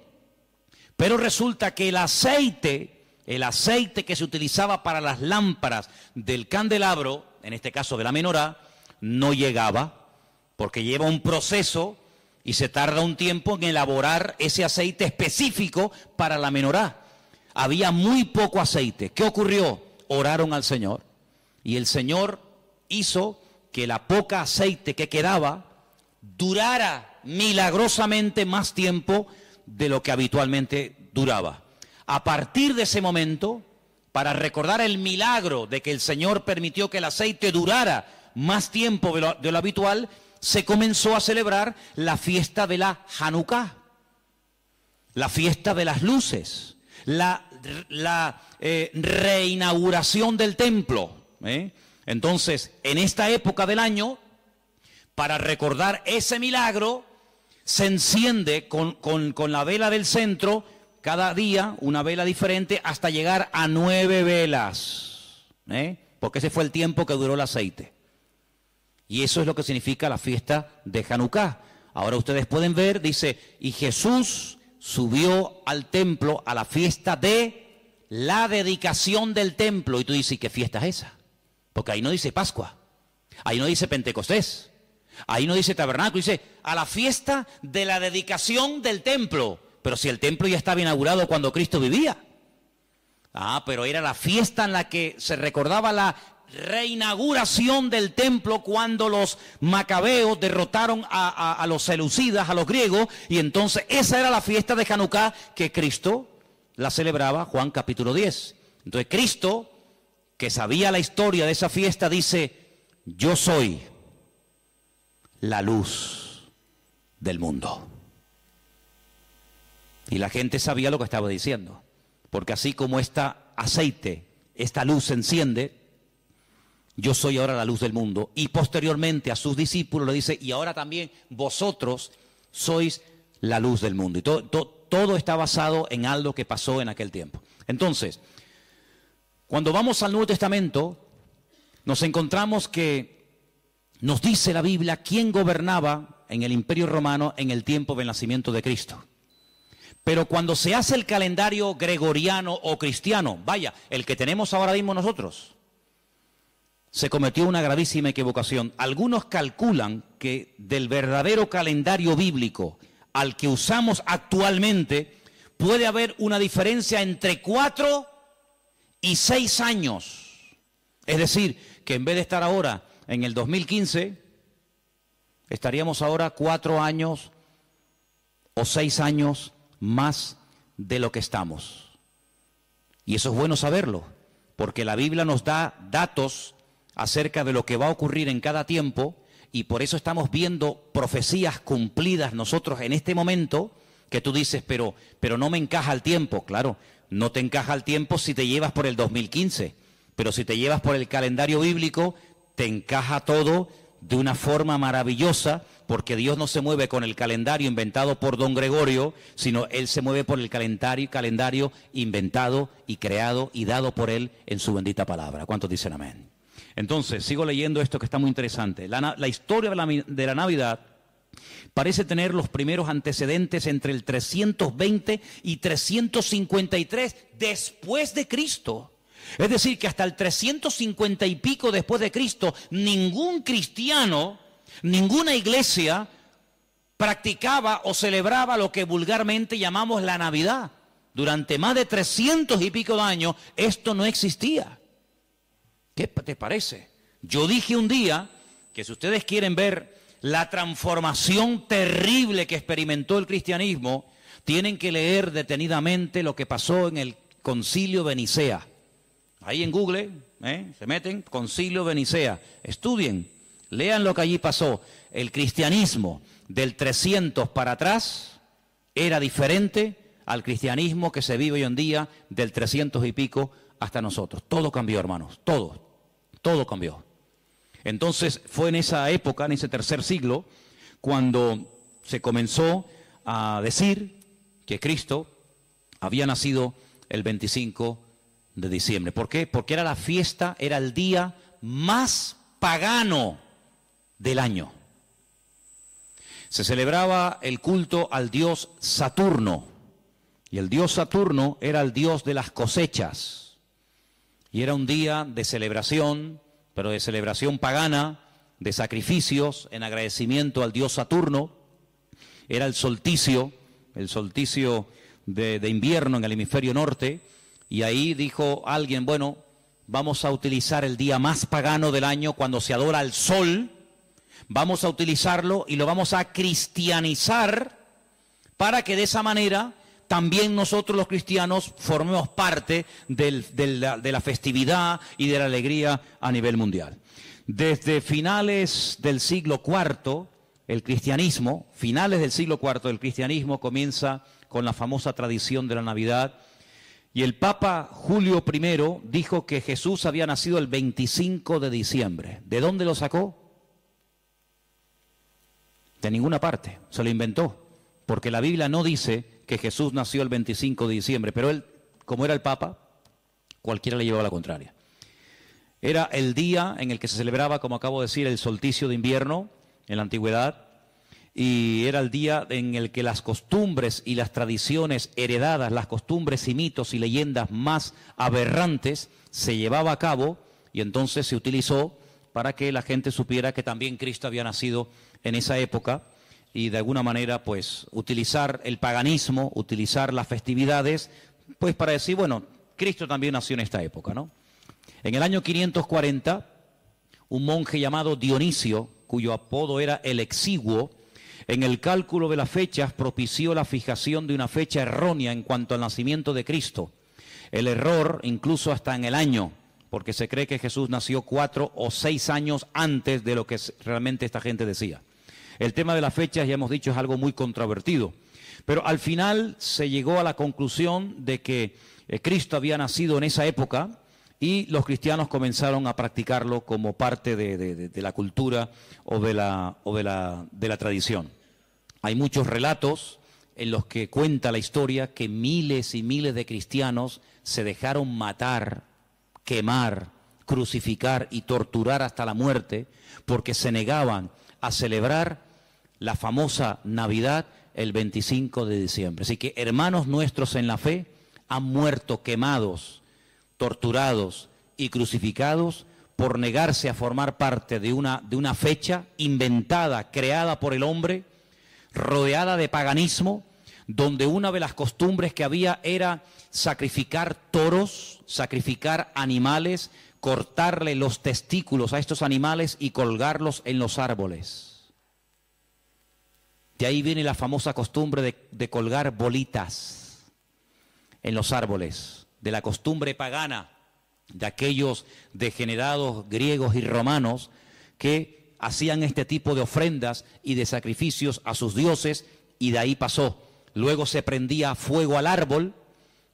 Pero resulta que el aceite que se utilizaba para las lámparas del candelabro, en este caso de la menorá, no llegaba, porque lleva un proceso y se tarda un tiempo en elaborar ese aceite específico para la menorá. Había muy poco aceite. ¿Qué ocurrió? Oraron al Señor y el Señor hizo que la poca aceite que quedaba durara milagrosamente más tiempo de lo que habitualmente duraba. A partir de ese momento, para recordar el milagro de que el Señor permitió que el aceite durara más tiempo de lo habitual, se comenzó a celebrar la fiesta de la Hanukkah, la fiesta de las luces, la reinauguración del templo. Entonces, en esta época del año, para recordar ese milagro, se enciende con la vela del centro, cada día una vela diferente, hasta llegar a 9 velas, porque ese fue el tiempo que duró el aceite. Y eso es lo que significa la fiesta de Hanukkah. Ahora ustedes pueden ver, dice, y Jesús subió al templo a la fiesta de la dedicación del templo. Y tú dices, ¿qué fiesta es esa? Porque ahí no dice Pascua, ahí no dice Pentecostés, ahí no dice Tabernáculo, dice a la fiesta de la dedicación del templo. Pero si el templo ya estaba inaugurado cuando Cristo vivía. Pero era la fiesta en la que se recordaba la reinauguración del templo cuando los macabeos derrotaron a los seleucidas, a los griegos, y entonces esa era la fiesta de Hanukkah que Cristo la celebraba, Juan capítulo 10. Entonces Cristo, que sabía la historia de esa fiesta, dice, yo soy la luz del mundo. Y la gente sabía lo que estaba diciendo, porque así como este aceite, esta luz se enciende, yo soy ahora la luz del mundo. Y posteriormente a sus discípulos le dice, y ahora también vosotros sois la luz del mundo. Y todo está basado en algo que pasó en aquel tiempo. Entonces, cuando vamos al Nuevo Testamento, nos encontramos que nos dice la Biblia quién gobernaba en el Imperio Romano en el tiempo del nacimiento de Cristo. Pero cuando se hace el calendario gregoriano o cristiano, vaya, el que tenemos ahora mismo nosotros, se cometió una gravísima equivocación. Algunos calculan que del verdadero calendario bíblico al que usamos actualmente puede haber una diferencia entre 4 y 6 años. Es decir, que en vez de estar ahora en el 2015, estaríamos ahora 4 años o 6 años más de lo que estamos. Y eso es bueno saberlo, porque la Biblia nos da datos acerca de lo que va a ocurrir en cada tiempo, y por eso estamos viendo profecías cumplidas nosotros en este momento, que tú dices, pero no me encaja el tiempo. Claro, no te encaja el tiempo si te llevas por el 2015, pero si te llevas por el calendario bíblico, te encaja todo de una forma maravillosa, porque Dios no se mueve con el calendario inventado por don Gregorio, sino Él se mueve por el calendario inventado y creado y dado por Él en su bendita palabra. ¿Cuántos dicen amén? Entonces, sigo leyendo esto que está muy interesante. La historia de la Navidad parece tener los primeros antecedentes entre el 320 y 353 después de Cristo. Es decir, que hasta el 350 y pico después de Cristo, ningún cristiano, ninguna iglesia practicaba o celebraba lo que vulgarmente llamamos la Navidad. Durante más de 300 y pico de años, esto no existía. ¿Qué te parece? Yo dije un día que si ustedes quieren ver la transformación terrible que experimentó el cristianismo, tienen que leer detenidamente lo que pasó en el Concilio de Nicea. Ahí en Google, se meten, Concilio de Nicea, estudien, lean lo que allí pasó. El cristianismo del 300 para atrás era diferente al cristianismo que se vive hoy en día del 300 y pico hasta nosotros. Todo cambió, hermanos, todo cambió. Entonces fue en esa época, en ese tercer siglo, cuando se comenzó a decir que Cristo había nacido el 25 de diciembre. ¿Por qué? Porque era la fiesta, era el día más pagano del año. Se celebraba el culto al dios Saturno, y el dios Saturno era el dios de las cosechas, y era un día de celebración, pero de celebración pagana, de sacrificios en agradecimiento al dios Saturno. Era el solsticio de invierno en el hemisferio norte, y ahí dijo alguien, bueno, vamos a utilizar el día más pagano del año cuando se adora al sol, vamos a utilizarlo y lo vamos a cristianizar para que de esa manera también nosotros los cristianos formemos parte de la festividad y de la alegría a nivel mundial. Desde finales del siglo IV, finales del siglo IV, el cristianismo comienza con la famosa tradición de la Navidad, y el Papa Julio I dijo que Jesús había nacido el 25 de diciembre. ¿De dónde lo sacó? De ninguna parte, se lo inventó, porque la Biblia no dice que Jesús nació el 25 de diciembre, pero él, como era el Papa, cualquiera le llevaba la contraria. Era el día en el que se celebraba, como acabo de decir, el solsticio de invierno en la antigüedad, y era el día en el que las costumbres y las tradiciones heredadas, las costumbres y mitos y leyendas más aberrantes se llevaba a cabo, y entonces se utilizó para que la gente supiera que también Cristo había nacido en esa época, y de alguna manera pues utilizar el paganismo, utilizar las festividades, pues para decir, bueno, Cristo también nació en esta época, ¿no? En el año 540, un monje llamado Dionisio, cuyo apodo era el Exiguo, en el cálculo de las fechas propició la fijación de una fecha errónea en cuanto al nacimiento de Cristo. El error incluso hasta en el año, porque se cree que Jesús nació 4 o 6 años antes de lo que realmente esta gente decía. El tema de las fechas, ya hemos dicho, es algo muy controvertido, pero al final se llegó a la conclusión de que Cristo había nacido en esa época, y los cristianos comenzaron a practicarlo como parte de la cultura o de la tradición. Hay muchos relatos en los que cuenta la historia que miles y miles de cristianos se dejaron matar, quemar, crucificar y torturar hasta la muerte porque se negaban a celebrar la famosa Navidad el 25 de diciembre. Así que hermanos nuestros en la fe han muerto quemados, torturados y crucificados por negarse a formar parte de una fecha inventada, creada por el hombre, rodeada de paganismo, donde una de las costumbres que había era sacrificar toros, sacrificar animales, cortarle los testículos a estos animales y colgarlos en los árboles. De ahí viene la famosa costumbre de colgar bolitas en los árboles, de la costumbre pagana de aquellos degenerados griegos y romanos que hacían este tipo de ofrendas y de sacrificios a sus dioses, y de ahí pasó. Luego se prendía fuego al árbol,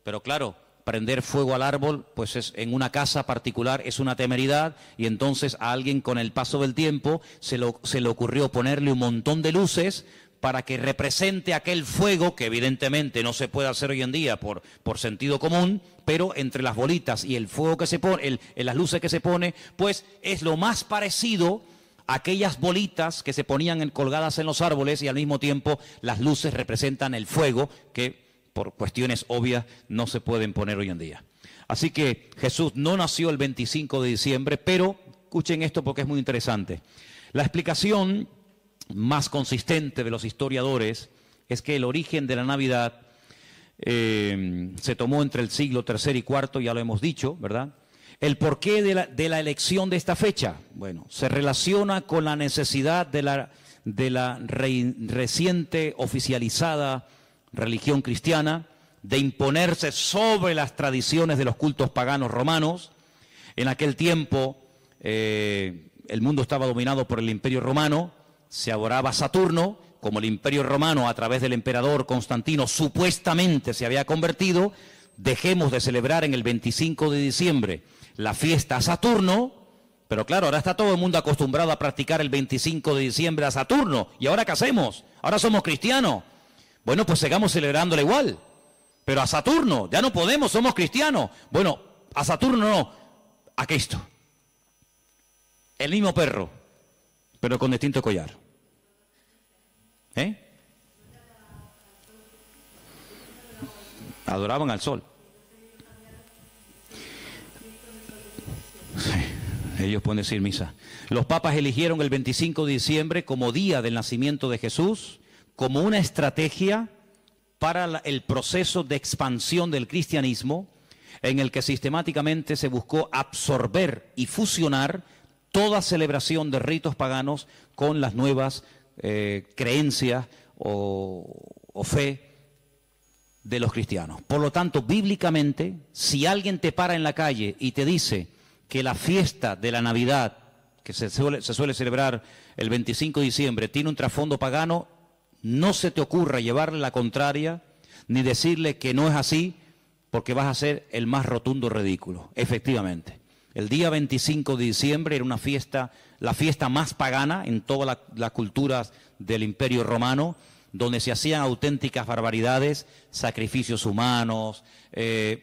pero claro, prender fuego al árbol, pues en una casa particular es una temeridad, y entonces a alguien con el paso del tiempo se le ocurrió ponerle un montón de luces para que represente aquel fuego, que evidentemente no se puede hacer hoy en día por sentido común, pero entre las bolitas y el fuego que se pone, las luces que se pone, pues es lo más parecido a aquellas bolitas que se ponían colgadas en los árboles, y al mismo tiempo las luces representan el fuego, que por cuestiones obvias no se pueden poner hoy en día. Así que Jesús no nació el 25 de diciembre, pero escuchen esto porque es muy interesante. La explicación más consistente de los historiadores es que el origen de la Navidad se tomó entre el siglo III y IV, ya lo hemos dicho, ¿verdad? El porqué de la elección de esta fecha, bueno, se relaciona con la necesidad de la reciente oficializada religión cristiana de imponerse sobre las tradiciones de los cultos paganos romanos. En aquel tiempo el mundo estaba dominado por el Imperio Romano, se adoraba a Saturno, como el Imperio Romano a través del emperador Constantino supuestamente se había convertido. Dejemos de celebrar en el 25 de diciembre la fiesta a Saturno, pero claro, ahora está todo el mundo acostumbrado a practicar el 25 de diciembre a Saturno, ¿y ahora qué hacemos? Ahora somos cristianos. Bueno, pues sigamos celebrándole igual, pero a Saturno ya no podemos, somos cristianos. Bueno, a Saturno no, a Cristo. El mismo perro, pero con distinto collar. Adoraban al sol. Ellos pueden decir misa. Los papas eligieron el 25 de diciembre como día del nacimiento de Jesús, como una estrategia para el proceso de expansión del cristianismo, en el que sistemáticamente se buscó absorber y fusionar toda celebración de ritos paganos con las nuevas creencias o fe de los cristianos. Por lo tanto, bíblicamente, si alguien te para en la calle y te dice que la fiesta de la Navidad, que se suele celebrar el 25 de diciembre, tiene un trasfondo pagano, no se te ocurra llevarle la contraria, ni decirle que no es así, porque vas a ser el más rotundo ridículo. Efectivamente, el día 25 de diciembre era una fiesta, la fiesta más pagana en todas las culturas del Imperio Romano, donde se hacían auténticas barbaridades, sacrificios humanos,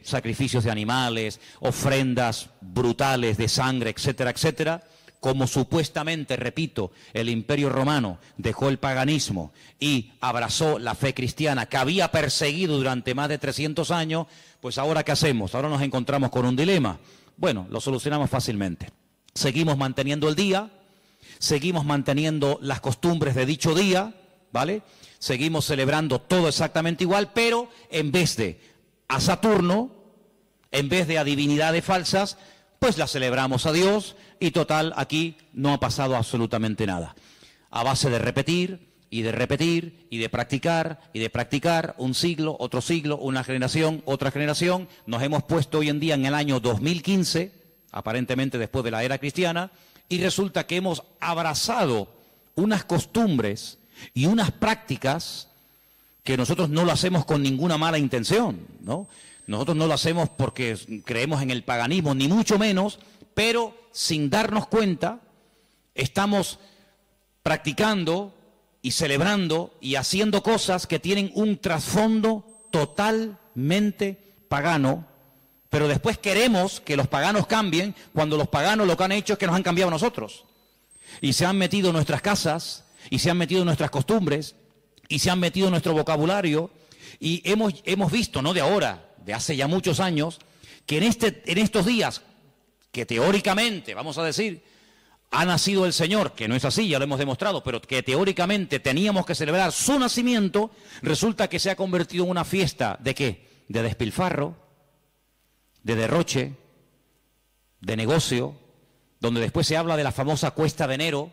sacrificios de animales, ofrendas brutales de sangre, etcétera, etcétera. Como supuestamente, repito, el Imperio Romano dejó el paganismo y abrazó la fe cristiana que había perseguido durante más de 300 años, pues ahora ¿qué hacemos? Ahora nos encontramos con un dilema. Bueno, lo solucionamos fácilmente. Seguimos manteniendo el día, seguimos manteniendo las costumbres de dicho día, ¿vale? Seguimos celebrando todo exactamente igual, pero en vez de a Saturno, en vez de a divinidades falsas, pues la celebramos a Dios y total, aquí no ha pasado absolutamente nada. A base de repetir y de repetir y de practicar, un siglo, una generación, otra generación, nos hemos puesto hoy en día en el año 2015, aparentemente después de la era cristiana, y resulta que hemos abrazado unas costumbres y unas prácticas que nosotros no lo hacemos con ninguna mala intención, ¿no? Nosotros no lo hacemos porque creemos en el paganismo, ni mucho menos, pero sin darnos cuenta estamos practicando y celebrando y haciendo cosas que tienen un trasfondo totalmente pagano, pero después queremos que los paganos cambien cuando los paganos lo que han hecho es que nos han cambiado a nosotros. Y se han metido en nuestras casas, y se han metido en nuestras costumbres, y se han metido en nuestro vocabulario, y hemos visto, no de ahora, de hace ya muchos años, que en estos días, que teóricamente, vamos a decir, ha nacido el Señor, que no es así, ya lo hemos demostrado, pero que teóricamente teníamos que celebrar su nacimiento, resulta que se ha convertido en una fiesta, ¿de qué? De despilfarro, de derroche, de negocio, donde después se habla de la famosa cuesta de enero,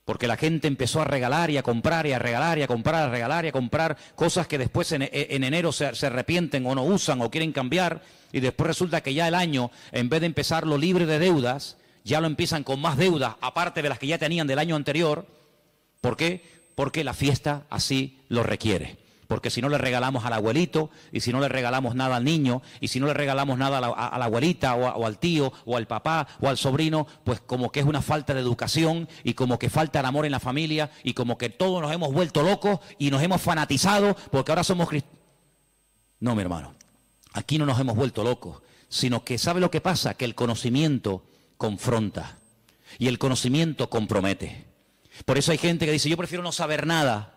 porque la gente empezó a regalar y a comprar y a regalar y a comprar, a regalar y a comprar cosas que después en enero se arrepienten o no usan o quieren cambiar, y después resulta que ya el año, en vez de empezarlo libre de deudas, ya lo empiezan con más deudas, aparte de las que ya tenían del año anterior. ¿Por qué? Porque la fiesta así lo requiere. Porque si no le regalamos al abuelito, y si no le regalamos nada al niño, y si no le regalamos nada a la abuelita, o al tío, o al papá, o al sobrino, pues como que es una falta de educación, y como que falta el amor en la familia, y como que todos nos hemos vuelto locos, y nos hemos fanatizado, porque ahora somos cristianos. No, mi hermano, aquí no nos hemos vuelto locos, sino que ¿sabe lo que pasa? Que el conocimiento confronta, y el conocimiento compromete. Por eso hay gente que dice, yo prefiero no saber nada,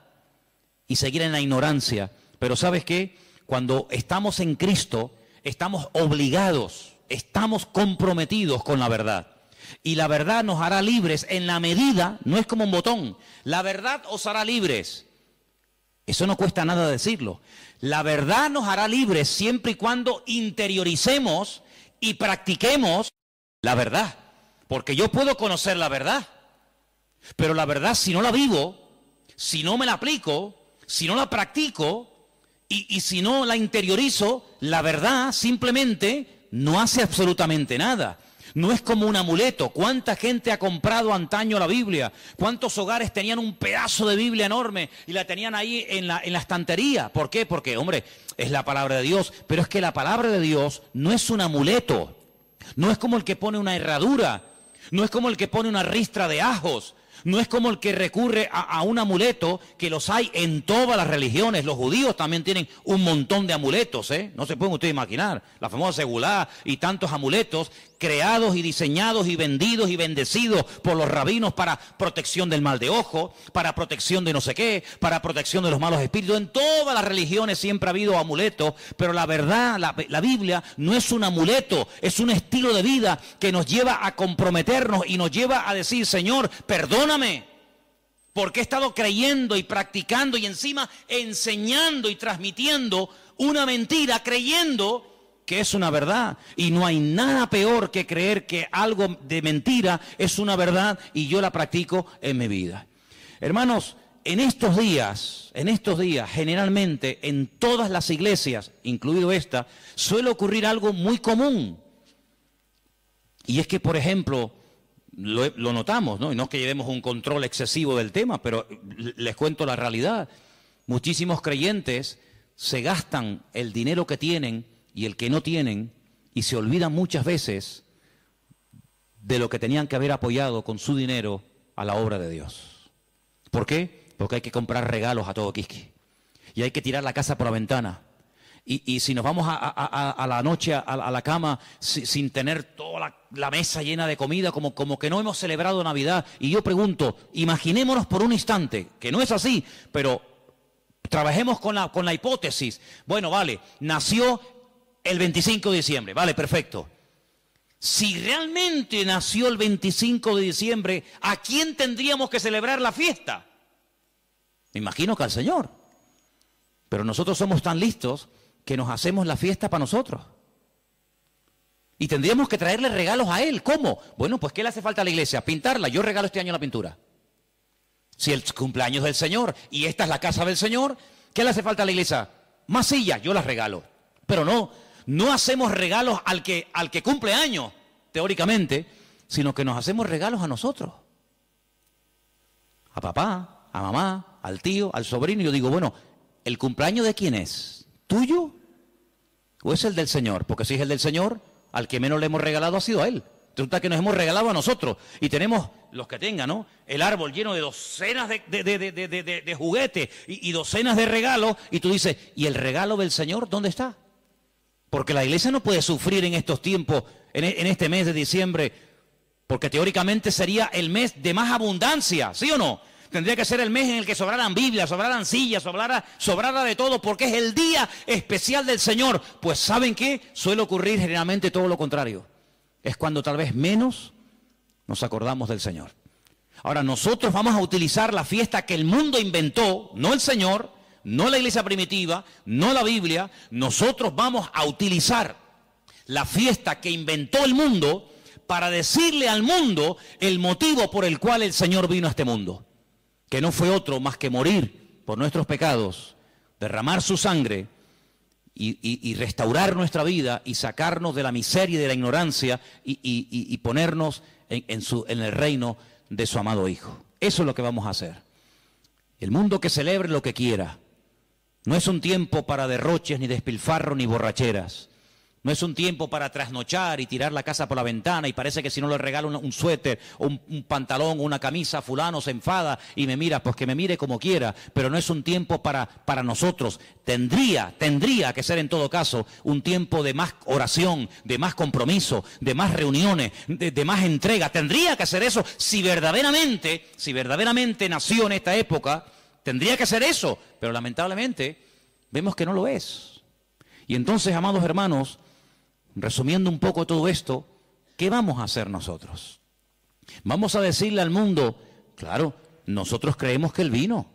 y seguir en la ignorancia. Pero ¿sabes qué? Cuando estamos en Cristo, estamos obligados, estamos comprometidos con la verdad. Y la verdad nos hará libres en la medida, no es como un botón, la verdad os hará libres. Eso no cuesta nada decirlo. La verdad nos hará libres siempre y cuando interioricemos y practiquemos la verdad. Porque yo puedo conocer la verdad, pero la verdad si no la vivo, si no me la aplico, si no la practico y si no la interiorizo, la verdad simplemente no hace absolutamente nada. No es como un amuleto. ¿Cuánta gente ha comprado antaño la Biblia? ¿Cuántos hogares tenían un pedazo de Biblia enorme y la tenían ahí en la estantería? ¿Por qué? Porque, hombre, es la palabra de Dios. Pero es que la palabra de Dios no es un amuleto. No es como el que pone una herradura. No es como el que pone una ristra de ajos. No es como el que recurre a un amuleto, que los hay en todas las religiones. Los judíos también tienen un montón de amuletos, ¿eh? No se pueden ustedes imaginar. La famosa segulá y tantos amuletos creados y diseñados y vendidos y bendecidos por los rabinos para protección del mal de ojo, para protección de no sé qué, para protección de los malos espíritus. En todas las religiones siempre ha habido amuletos, pero la verdad, la Biblia no es un amuleto, es un estilo de vida que nos lleva a comprometernos y nos lleva a decir: Señor, perdóname, porque he estado creyendo y practicando y encima enseñando y transmitiendo una mentira, creyendo que es una verdad. Y no hay nada peor que creer que algo de mentira es una verdad y yo la practico en mi vida. Hermanos, en estos días, generalmente en todas las iglesias, incluido esta, suele ocurrir algo muy común. Y es que, por ejemplo, lo notamos, ¿no? Y no es que llevemos un control excesivo del tema, pero les cuento la realidad. Muchísimos creyentes se gastan el dinero que tienen y el que no tienen, y se olvidan muchas veces de lo que tenían que haber apoyado con su dinero a la obra de Dios. ¿Por qué? Porque hay que comprar regalos a todo quisqui, y hay que tirar la casa por la ventana. Y si nos vamos a la noche a la cama sin tener toda la mesa llena de comida, como que no hemos celebrado Navidad. Y yo pregunto, imaginémonos por un instante, que no es así, pero trabajemos con la hipótesis. Bueno, vale, nació el 25 de diciembre, vale, perfecto. Si realmente nació el 25 de diciembre, ¿a quién tendríamos que celebrar la fiesta? Me imagino que al Señor. Pero nosotros somos tan listos que nos hacemos la fiesta para nosotros. Y tendríamos que traerle regalos a Él. ¿Cómo? Bueno, pues ¿qué le hace falta a la iglesia? Pintarla. Yo regalo este año la pintura. Si el cumpleaños del Señor y esta es la casa del Señor, ¿qué le hace falta a la iglesia? Más sillas, yo las regalo. Pero no hacemos regalos al que cumple años, teóricamente, sino que nos hacemos regalos a nosotros. A papá, a mamá, al tío, al sobrino. Y yo digo, bueno, ¿el cumpleaños de quién es? ¿Tuyo? ¿O es el del Señor? Porque si es el del Señor, al que menos le hemos regalado ha sido a Él. Resulta que nos hemos regalado a nosotros. Y tenemos, los que tengan, ¿no?, el árbol lleno de docenas de juguetes y docenas de regalos. Y tú dices, ¿y el regalo del Señor dónde está? Porque la iglesia no puede sufrir en estos tiempos, en este mes de diciembre, porque teóricamente sería el mes de más abundancia, ¿sí o no? Tendría que ser el mes en el que sobraran Biblias, sobraran sillas, sobrara de todo, porque es el día especial del Señor. Pues ¿saben qué? Suele ocurrir generalmente todo lo contrario. Es cuando tal vez menos nos acordamos del Señor. Ahora, nosotros vamos a utilizar la fiesta que el mundo inventó, no el Señor, no la iglesia primitiva, no la Biblia. Nosotros vamos a utilizar la fiesta que inventó el mundo para decirle al mundo el motivo por el cual el Señor vino a este mundo. Que no fue otro más que morir por nuestros pecados, derramar su sangre y restaurar nuestra vida y sacarnos de la miseria y de la ignorancia y ponernos en el reino de su amado Hijo. Eso es lo que vamos a hacer. El mundo que celebre lo que quiera. No es un tiempo para derroches, ni despilfarro, ni borracheras. No es un tiempo para trasnochar y tirar la casa por la ventana y parece que si no le regalo un suéter o un pantalón o una camisa, fulano se enfada y me mira, pues que me mire como quiera. Pero no es un tiempo para nosotros. Tendría que ser en todo caso un tiempo de más oración, de más compromiso, de más reuniones, de más entrega. Tendría que ser eso si verdaderamente nació en esta época. Tendría que ser eso, pero lamentablemente vemos que no lo es. Y entonces, amados hermanos, resumiendo un poco todo esto, ¿qué vamos a hacer nosotros? Vamos a decirle al mundo, claro, nosotros creemos que Él vino.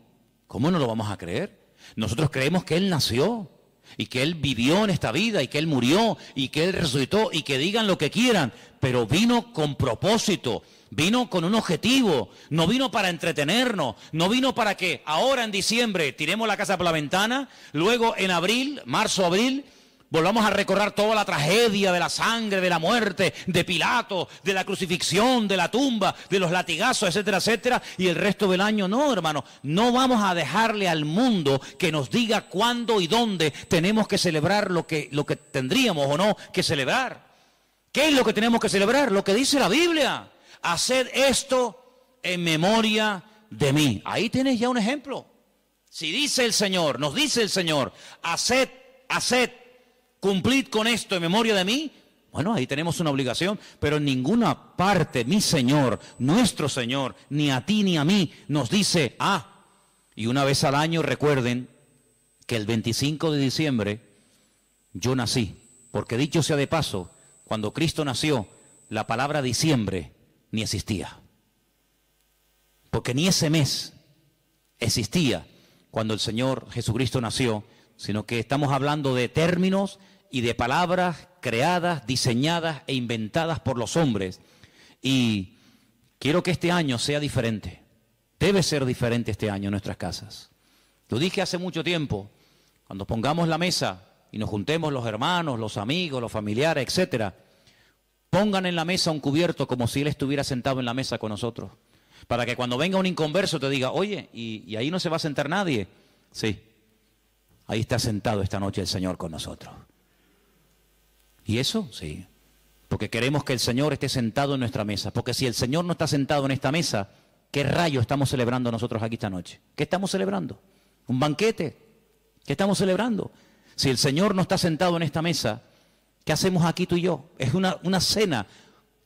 ¿Cómo no lo vamos a creer? Nosotros creemos que Él nació y que Él vivió en esta vida y que Él murió y que Él resucitó y que digan lo que quieran, pero vino con propósito, vino con un objetivo, no vino para entretenernos, no vino para que ahora en diciembre tiremos la casa por la ventana, luego en abril, marzo, abril, volvamos a recordar toda la tragedia de la sangre, de la muerte, de Pilato, de la crucifixión, de la tumba, de los latigazos, etcétera, etcétera, y el resto del año. No, hermano, no vamos a dejarle al mundo que nos diga cuándo y dónde tenemos que celebrar lo que tendríamos o no que celebrar. ¿Qué es lo que tenemos que celebrar? Lo que dice la Biblia. Haced esto en memoria de mí. Ahí tienes ya un ejemplo. Si dice el Señor, nos dice el Señor, haced, cumplid con esto en memoria de mí, bueno, ahí tenemos una obligación, pero en ninguna parte mi Señor, nuestro Señor, ni a ti ni a mí, nos dice, y una vez al año recuerden que el 25 de diciembre yo nací, porque dicho sea de paso, cuando Cristo nació, la palabra diciembre ni existía, porque ni ese mes existía cuando el Señor Jesucristo nació, sino que estamos hablando de términos y de palabras creadas, diseñadas e inventadas por los hombres. Y quiero que este año sea diferente. Debe ser diferente este año en nuestras casas. Lo dije hace mucho tiempo, cuando pongamos la mesa y nos juntemos los hermanos, los amigos, los familiares, etcétera, pongan en la mesa un cubierto como si Él estuviera sentado en la mesa con nosotros. Para que cuando venga un inconverso te diga, oye, ¿y ahí no se va a sentar nadie? Sí, ahí está sentado esta noche el Señor con nosotros. ¿Y eso? Sí, porque queremos que el Señor esté sentado en nuestra mesa. Porque si el Señor no está sentado en esta mesa, ¿qué rayo estamos celebrando nosotros aquí esta noche? ¿Qué estamos celebrando? ¿Un banquete? ¿Qué estamos celebrando? Si el Señor no está sentado en esta mesa, ¿qué hacemos aquí tú y yo? Es una cena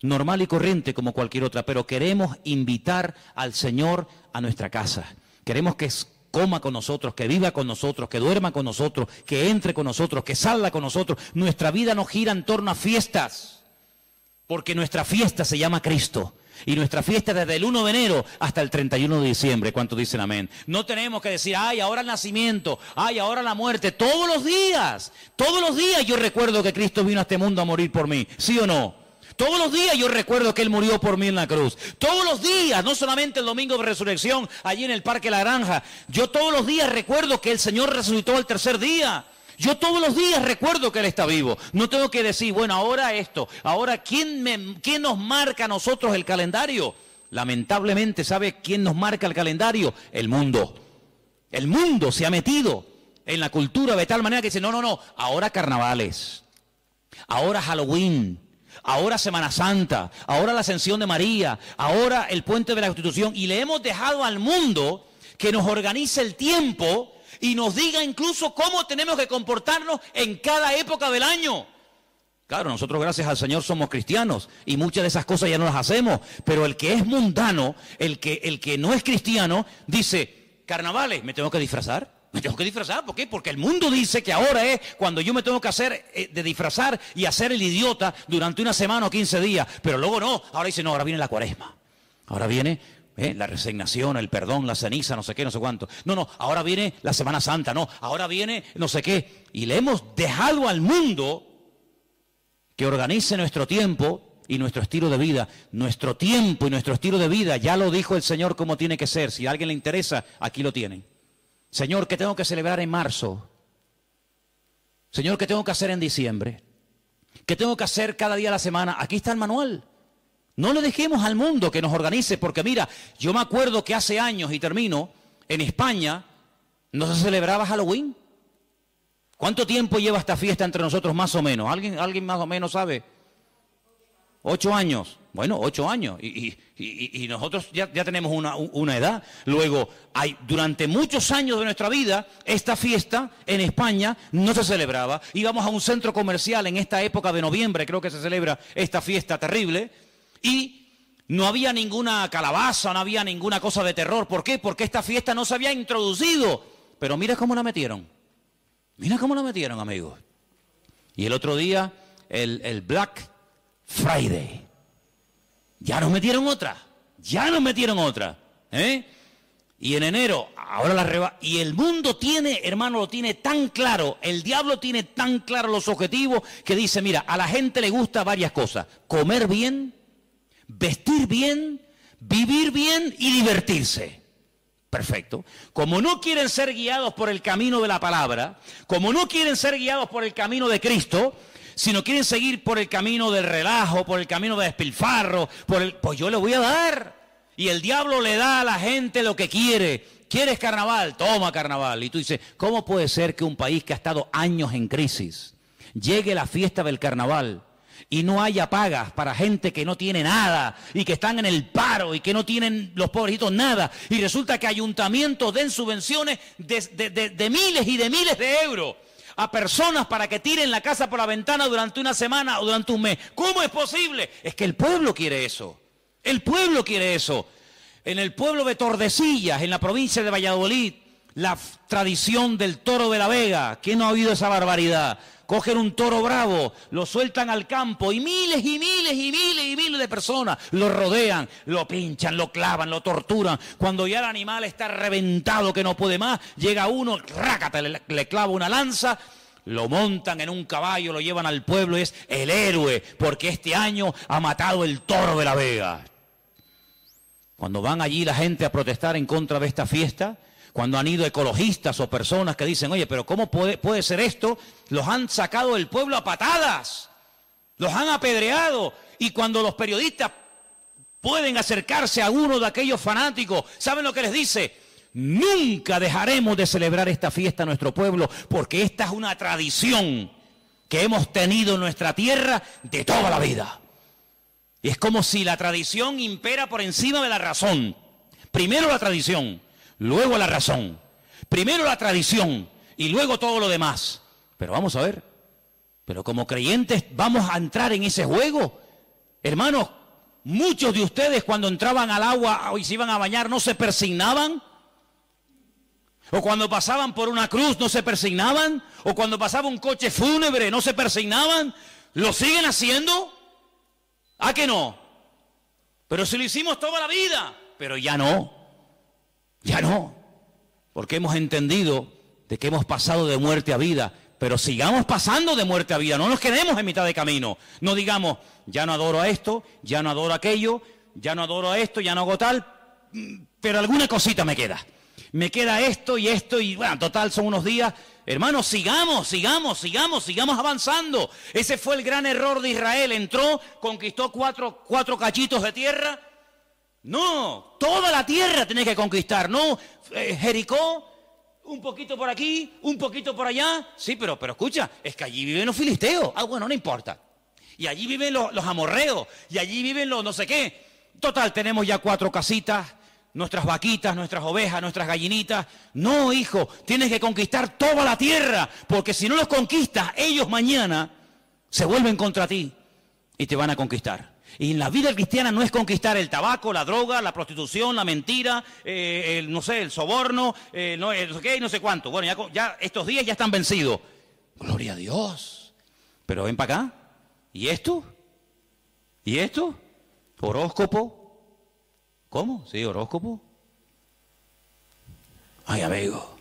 normal y corriente como cualquier otra, pero queremos invitar al Señor a nuestra casa. Queremos que coma con nosotros, que viva con nosotros, que duerma con nosotros, que entre con nosotros, que salga con nosotros. Nuestra vida no gira en torno a fiestas, porque nuestra fiesta se llama Cristo. Y nuestra fiesta desde el 1 de enero hasta el 31 de diciembre. ¿Cuántos dicen amén? No tenemos que decir, ahora el nacimiento, ahora la muerte. Todos los días yo recuerdo que Cristo vino a este mundo a morir por mí. ¿Sí o no? Todos los días yo recuerdo que Él murió por mí en la cruz. Todos los días, no solamente el domingo de resurrección, allí en el Parque La Granja. Yo todos los días recuerdo que el Señor resucitó al tercer día. Yo todos los días recuerdo que Él está vivo. No tengo que decir, bueno, ahora esto. Ahora, ¿quién nos marca a nosotros el calendario? Lamentablemente, ¿sabe quién nos marca el calendario? El mundo. El mundo se ha metido en la cultura de tal manera que dice, no, ahora carnavales, ahora Halloween, ahora Semana Santa, ahora la Ascensión de María, ahora el Puente de la Constitución, y le hemos dejado al mundo que nos organice el tiempo y nos diga incluso cómo tenemos que comportarnos en cada época del año. Claro, nosotros gracias al Señor somos cristianos y muchas de esas cosas ya no las hacemos, pero el que es mundano, el que no es cristiano, dice, carnavales, ¿me tengo que disfrazar? Me tengo que disfrazar, ¿por qué? Porque el mundo dice que ahora es cuando yo me tengo que hacer de disfrazar y hacer el idiota durante una semana o 15 días. Pero luego no, ahora dice, no, ahora viene la cuaresma. Ahora viene la resignación, el perdón, la ceniza, no sé qué, no sé cuánto. No, ahora viene la Semana Santa, no, ahora viene no sé qué. Y le hemos dejado al mundo que organice nuestro tiempo y nuestro estilo de vida. Nuestro tiempo y nuestro estilo de vida, ya lo dijo el Señor cómo tiene que ser. Si a alguien le interesa, aquí lo tienen. Señor, ¿qué tengo que celebrar en marzo? Señor, ¿qué tengo que hacer en diciembre? ¿Qué tengo que hacer cada día de la semana? Aquí está el manual. No le dejemos al mundo que nos organice, porque mira, yo me acuerdo que hace años, y termino, en España no se celebraba Halloween. ¿Cuánto tiempo lleva esta fiesta entre nosotros más o menos? ¿Alguien más o menos sabe? 8 años. Bueno, 8 años. Y nosotros ya tenemos una edad. Luego, durante muchos años de nuestra vida, esta fiesta en España no se celebraba. Íbamos a un centro comercial en esta época de noviembre, creo que se celebra esta fiesta terrible, y no había ninguna calabaza, no había ninguna cosa de terror. ¿Por qué? Porque esta fiesta no se había introducido. Pero mira cómo la metieron. Mira cómo la metieron, amigos. Y el otro día, el Black Friday. Ya nos metieron otra. Y en enero, ahora y el mundo tiene, hermano, lo tiene tan claro, el diablo tiene tan claro los objetivos que dice, mira, a la gente le gusta varias cosas. Comer bien, vestir bien, vivir bien y divertirse. Perfecto. Como no quieren ser guiados por el camino de la palabra, como no quieren ser guiados por el camino de Cristo, sino quieren seguir por el camino del relajo, por el camino del despilfarro, pues yo le voy a dar. Y el diablo le da a la gente lo que quiere. ¿Quieres carnaval? Toma carnaval. Y tú dices, ¿cómo puede ser que un país que ha estado años en crisis llegue la fiesta del carnaval y no haya pagas para gente que no tiene nada y que están en el paro y que no tienen los pobrecitos nada, y resulta que ayuntamientos den subvenciones de miles y de miles de euros a personas para que tiren la casa por la ventana durante una semana o durante un mes. ¿Cómo es posible? Es que el pueblo quiere eso. El pueblo quiere eso. En el pueblo de Tordesillas, en la provincia de Valladolid, la tradición del toro de la Vega. ¿Quién no ha oído esa barbaridad? Cogen un toro bravo, lo sueltan al campo y miles y miles y miles y miles de personas lo rodean, lo pinchan, lo clavan, lo torturan. Cuando ya el animal está reventado que no puede más, llega uno, rácate, le clava una lanza, lo montan en un caballo, lo llevan al pueblo y es el héroe, porque este año ha matado el toro de la Vega. Cuando van allí la gente a protestar en contra de esta fiesta, cuando han ido ecologistas o personas que dicen, oye, pero ¿cómo puede ser esto? Los han sacado del pueblo a patadas, los han apedreado. Y cuando los periodistas pueden acercarse a uno de aquellos fanáticos, ¿saben lo que les dice? Nunca dejaremos de celebrar esta fiesta en nuestro pueblo, porque esta es una tradición que hemos tenido en nuestra tierra de toda la vida. Y es como si la tradición impera por encima de la razón. Primero la tradición, luego la razón. Primero la tradición y luego todo lo demás. Pero vamos a ver, pero como creyentes vamos a entrar en ese juego. Hermanos, muchos de ustedes cuando entraban al agua y se iban a bañar no se persignaban. O cuando pasaban por una cruz no se persignaban. O cuando pasaba un coche fúnebre no se persignaban. ¿Lo siguen haciendo? ¿A que no? Pero si lo hicimos toda la vida. Pero ya no. Ya no. Porque hemos entendido de que hemos pasado de muerte a vida. Pero sigamos pasando de muerte a vida. No nos quedemos en mitad de camino. No digamos, ya no adoro a esto, ya no adoro a aquello, ya no adoro a esto, ya no hago tal. Pero alguna cosita me queda. Me queda esto y bueno, total son unos días. Hermanos, sigamos avanzando. Ese fue el gran error de Israel. Entró, conquistó cuatro cachitos de tierra. No, toda la tierra tenés que conquistar. No, Jericó, un poquito por aquí, un poquito por allá. Sí, pero escucha, es que allí viven los filisteos. Ah, bueno, no importa. Y allí viven los amorreos. Y allí viven los no sé qué. Total, tenemos ya 4 casitas. Nuestras vaquitas, nuestras ovejas, nuestras gallinitas. No, hijo, tienes que conquistar toda la tierra, porque si no los conquistas, ellos mañana se vuelven contra ti y te van a conquistar. Y en la vida cristiana no es conquistar el tabaco, la droga, la prostitución, la mentira, no sé, el soborno, no sé qué y no sé cuánto. Bueno, ya estos días ya están vencidos. Gloria a Dios. Pero ven para acá. ¿Y esto? ¿Y esto? Horóscopo. ¿Cómo? ¿Sí, horóscopo? Ay, amigo.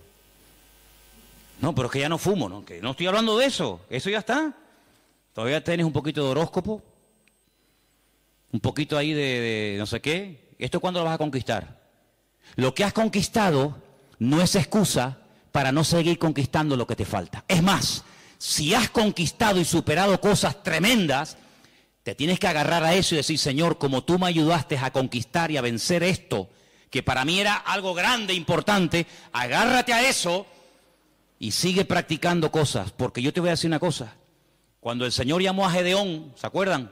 No, pero es que ya no fumo, ¿no? Que no estoy hablando de eso. Eso ya está. Todavía tienes un poquito de horóscopo. Un poquito ahí de no sé qué. ¿Esto cuándo lo vas a conquistar? Lo que has conquistado no es excusa para no seguir conquistando lo que te falta. Es más, si has conquistado y superado cosas tremendas, te tienes que agarrar a eso y decir, Señor, como tú me ayudaste a conquistar y a vencer esto, que para mí era algo grande, importante, agárrate a eso y sigue practicando cosas. Porque yo te voy a decir una cosa. Cuando el Señor llamó a Gedeón, ¿se acuerdan?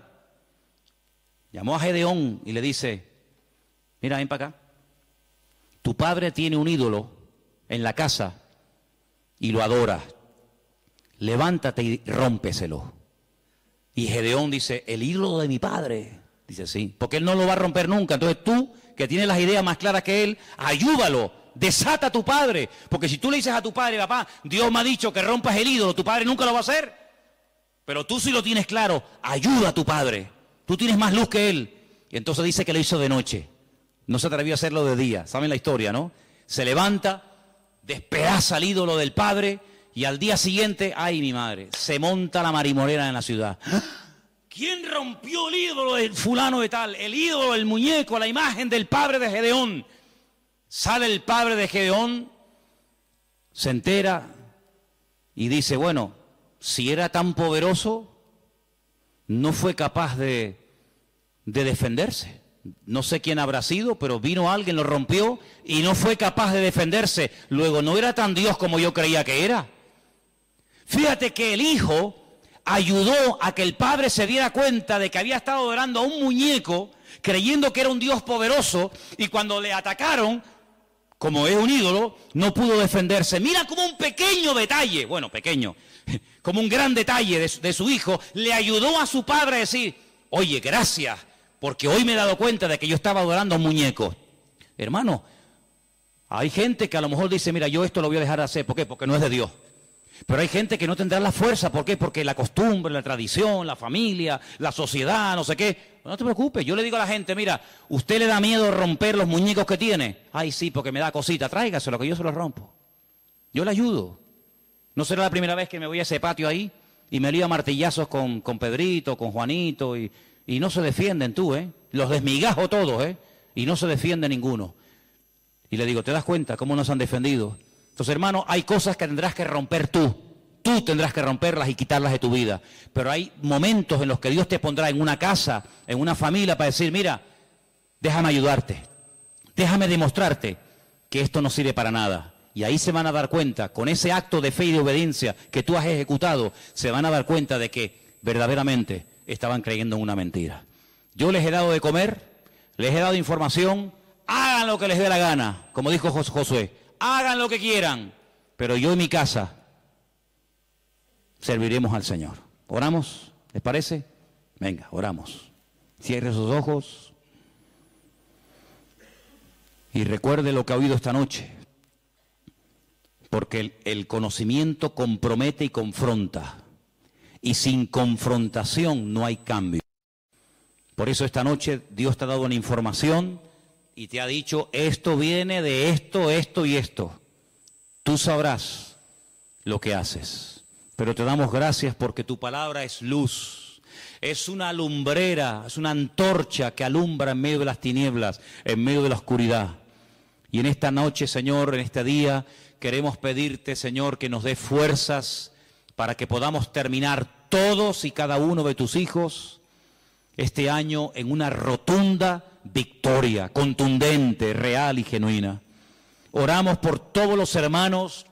Llamó a Gedeón y le dice, mira, ven para acá. Tu padre tiene un ídolo en la casa y lo adora. Levántate y rómpeselo. Y Gedeón dice, el ídolo de mi padre. Dice, sí, porque él no lo va a romper nunca. Entonces tú, que tienes las ideas más claras que él, ayúdalo, desata a tu padre. Porque si tú le dices a tu padre, papá, Dios me ha dicho que rompas el ídolo, tu padre nunca lo va a hacer. Pero tú sí lo tienes claro, ayuda a tu padre. Tú tienes más luz que él. Y entonces dice que lo hizo de noche. No se atrevió a hacerlo de día. ¿Saben la historia, no? Se levanta, despedaza el ídolo del padre. Y al día siguiente, ay mi madre, se monta la marimorera en la ciudad. ¿Quién rompió el ídolo del fulano de tal? El ídolo, el muñeco, la imagen del padre de Gedeón. Sale el padre de Gedeón, se entera y dice, bueno, si era tan poderoso, no fue capaz de defenderse. No sé quién habrá sido, pero vino alguien, lo rompió y no fue capaz de defenderse. Luego, no era tan Dios como yo creía que era. Fíjate que el hijo ayudó a que el padre se diera cuenta de que había estado adorando a un muñeco, creyendo que era un Dios poderoso, y cuando le atacaron, como es un ídolo, no pudo defenderse. Mira como un pequeño detalle, bueno, pequeño, como un gran detalle de su hijo, le ayudó a su padre a decir, oye, gracias, porque hoy me he dado cuenta de que yo estaba adorando a un muñeco. Hermano, hay gente que a lo mejor dice, mira, yo esto lo voy a dejar de hacer. ¿Por qué? Porque no es de Dios. Pero hay gente que no tendrá la fuerza. ¿Por qué? Porque la costumbre, la tradición, la familia, la sociedad, no sé qué. No te preocupes. Yo le digo a la gente, mira, ¿usted le da miedo romper los muñecos que tiene? Ay, sí, porque me da cosita. Tráigaselo, que yo se los rompo. Yo le ayudo. No será la primera vez que me voy a ese patio ahí y me lío a martillazos con Pedrito, con Juanito, y no se defienden tú, ¿eh? Los desmigajo todos, ¿eh? Y no se defiende ninguno. Y le digo, ¿te das cuenta cómo nos han defendido? Entonces, hermano, hay cosas que tendrás que romper tú. Tú tendrás que romperlas y quitarlas de tu vida. Pero hay momentos en los que Dios te pondrá en una casa, en una familia, para decir, mira, déjame ayudarte. Déjame demostrarte que esto no sirve para nada. Y ahí se van a dar cuenta, con ese acto de fe y de obediencia que tú has ejecutado, se van a dar cuenta de que verdaderamente estaban creyendo en una mentira. Yo les he dado de comer, les he dado información, hagan lo que les dé la gana, como dijo Josué, hagan lo que quieran, pero yo en mi casa serviremos al Señor. ¿Oramos? ¿Les parece? Venga, oramos. Cierre sus ojos y recuerde lo que ha oído esta noche, porque el conocimiento compromete y confronta, y sin confrontación no hay cambio. Por eso esta noche Dios te ha dado una información y te ha dicho, esto viene de esto, esto y esto. Tú sabrás lo que haces. Pero te damos gracias porque tu palabra es luz. Es una lumbrera, es una antorcha que alumbra en medio de las tinieblas, en medio de la oscuridad. Y en esta noche, Señor, en este día, queremos pedirte, Señor, que nos dé fuerzas para que podamos terminar todos y cada uno de tus hijos este año en una rotunda victoria, contundente, real y genuina. Oramos por todos los hermanos,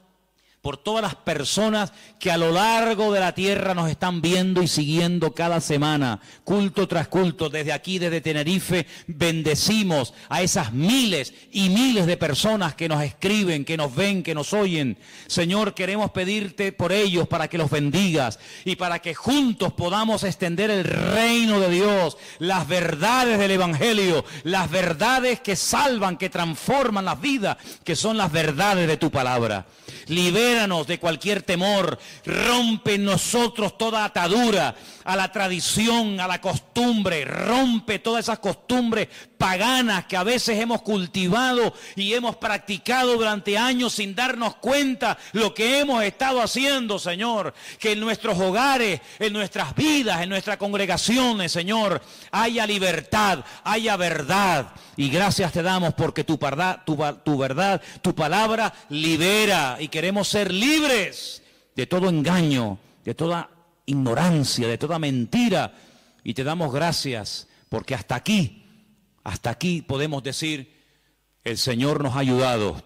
por todas las personas que a lo largo de la tierra nos están viendo y siguiendo cada semana, culto tras culto, desde aquí, desde Tenerife. Bendecimos a esas miles y miles de personas que nos escriben, que nos ven, que nos oyen. Señor, queremos pedirte por ellos para que los bendigas y para que juntos podamos extender el reino de Dios, las verdades del Evangelio, las verdades que salvan, que transforman las vidas, que son las verdades de tu palabra. Libéranos de cualquier temor, rompe en nosotros toda atadura a la tradición, a la costumbre, rompe todas esas costumbres paganas que a veces hemos cultivado y hemos practicado durante años sin darnos cuenta lo que hemos estado haciendo, Señor. Que en nuestros hogares, en nuestras vidas, en nuestras congregaciones, Señor, haya libertad, haya verdad. Y gracias te damos porque tu verdad, tu palabra libera, y queremos ser libres de todo engaño, de toda ignorancia, de toda mentira. Y te damos gracias porque hasta aquí podemos decir, el Señor nos ha ayudado,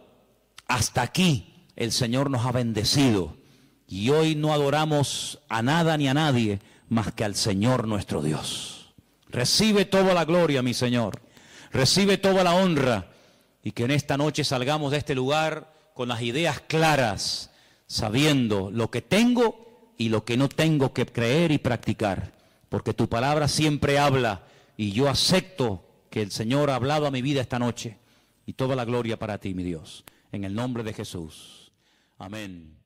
hasta aquí el Señor nos ha bendecido. Y hoy no adoramos a nada ni a nadie más que al Señor nuestro Dios. Recibe toda la gloria, mi Señor. Recibe toda la honra, y que en esta noche salgamos de este lugar con las ideas claras, sabiendo lo que tengo y lo que no tengo que creer y practicar, porque tu palabra siempre habla, y yo acepto que el Señor ha hablado a mi vida esta noche, y toda la gloria para ti, mi Dios, en el nombre de Jesús. Amén.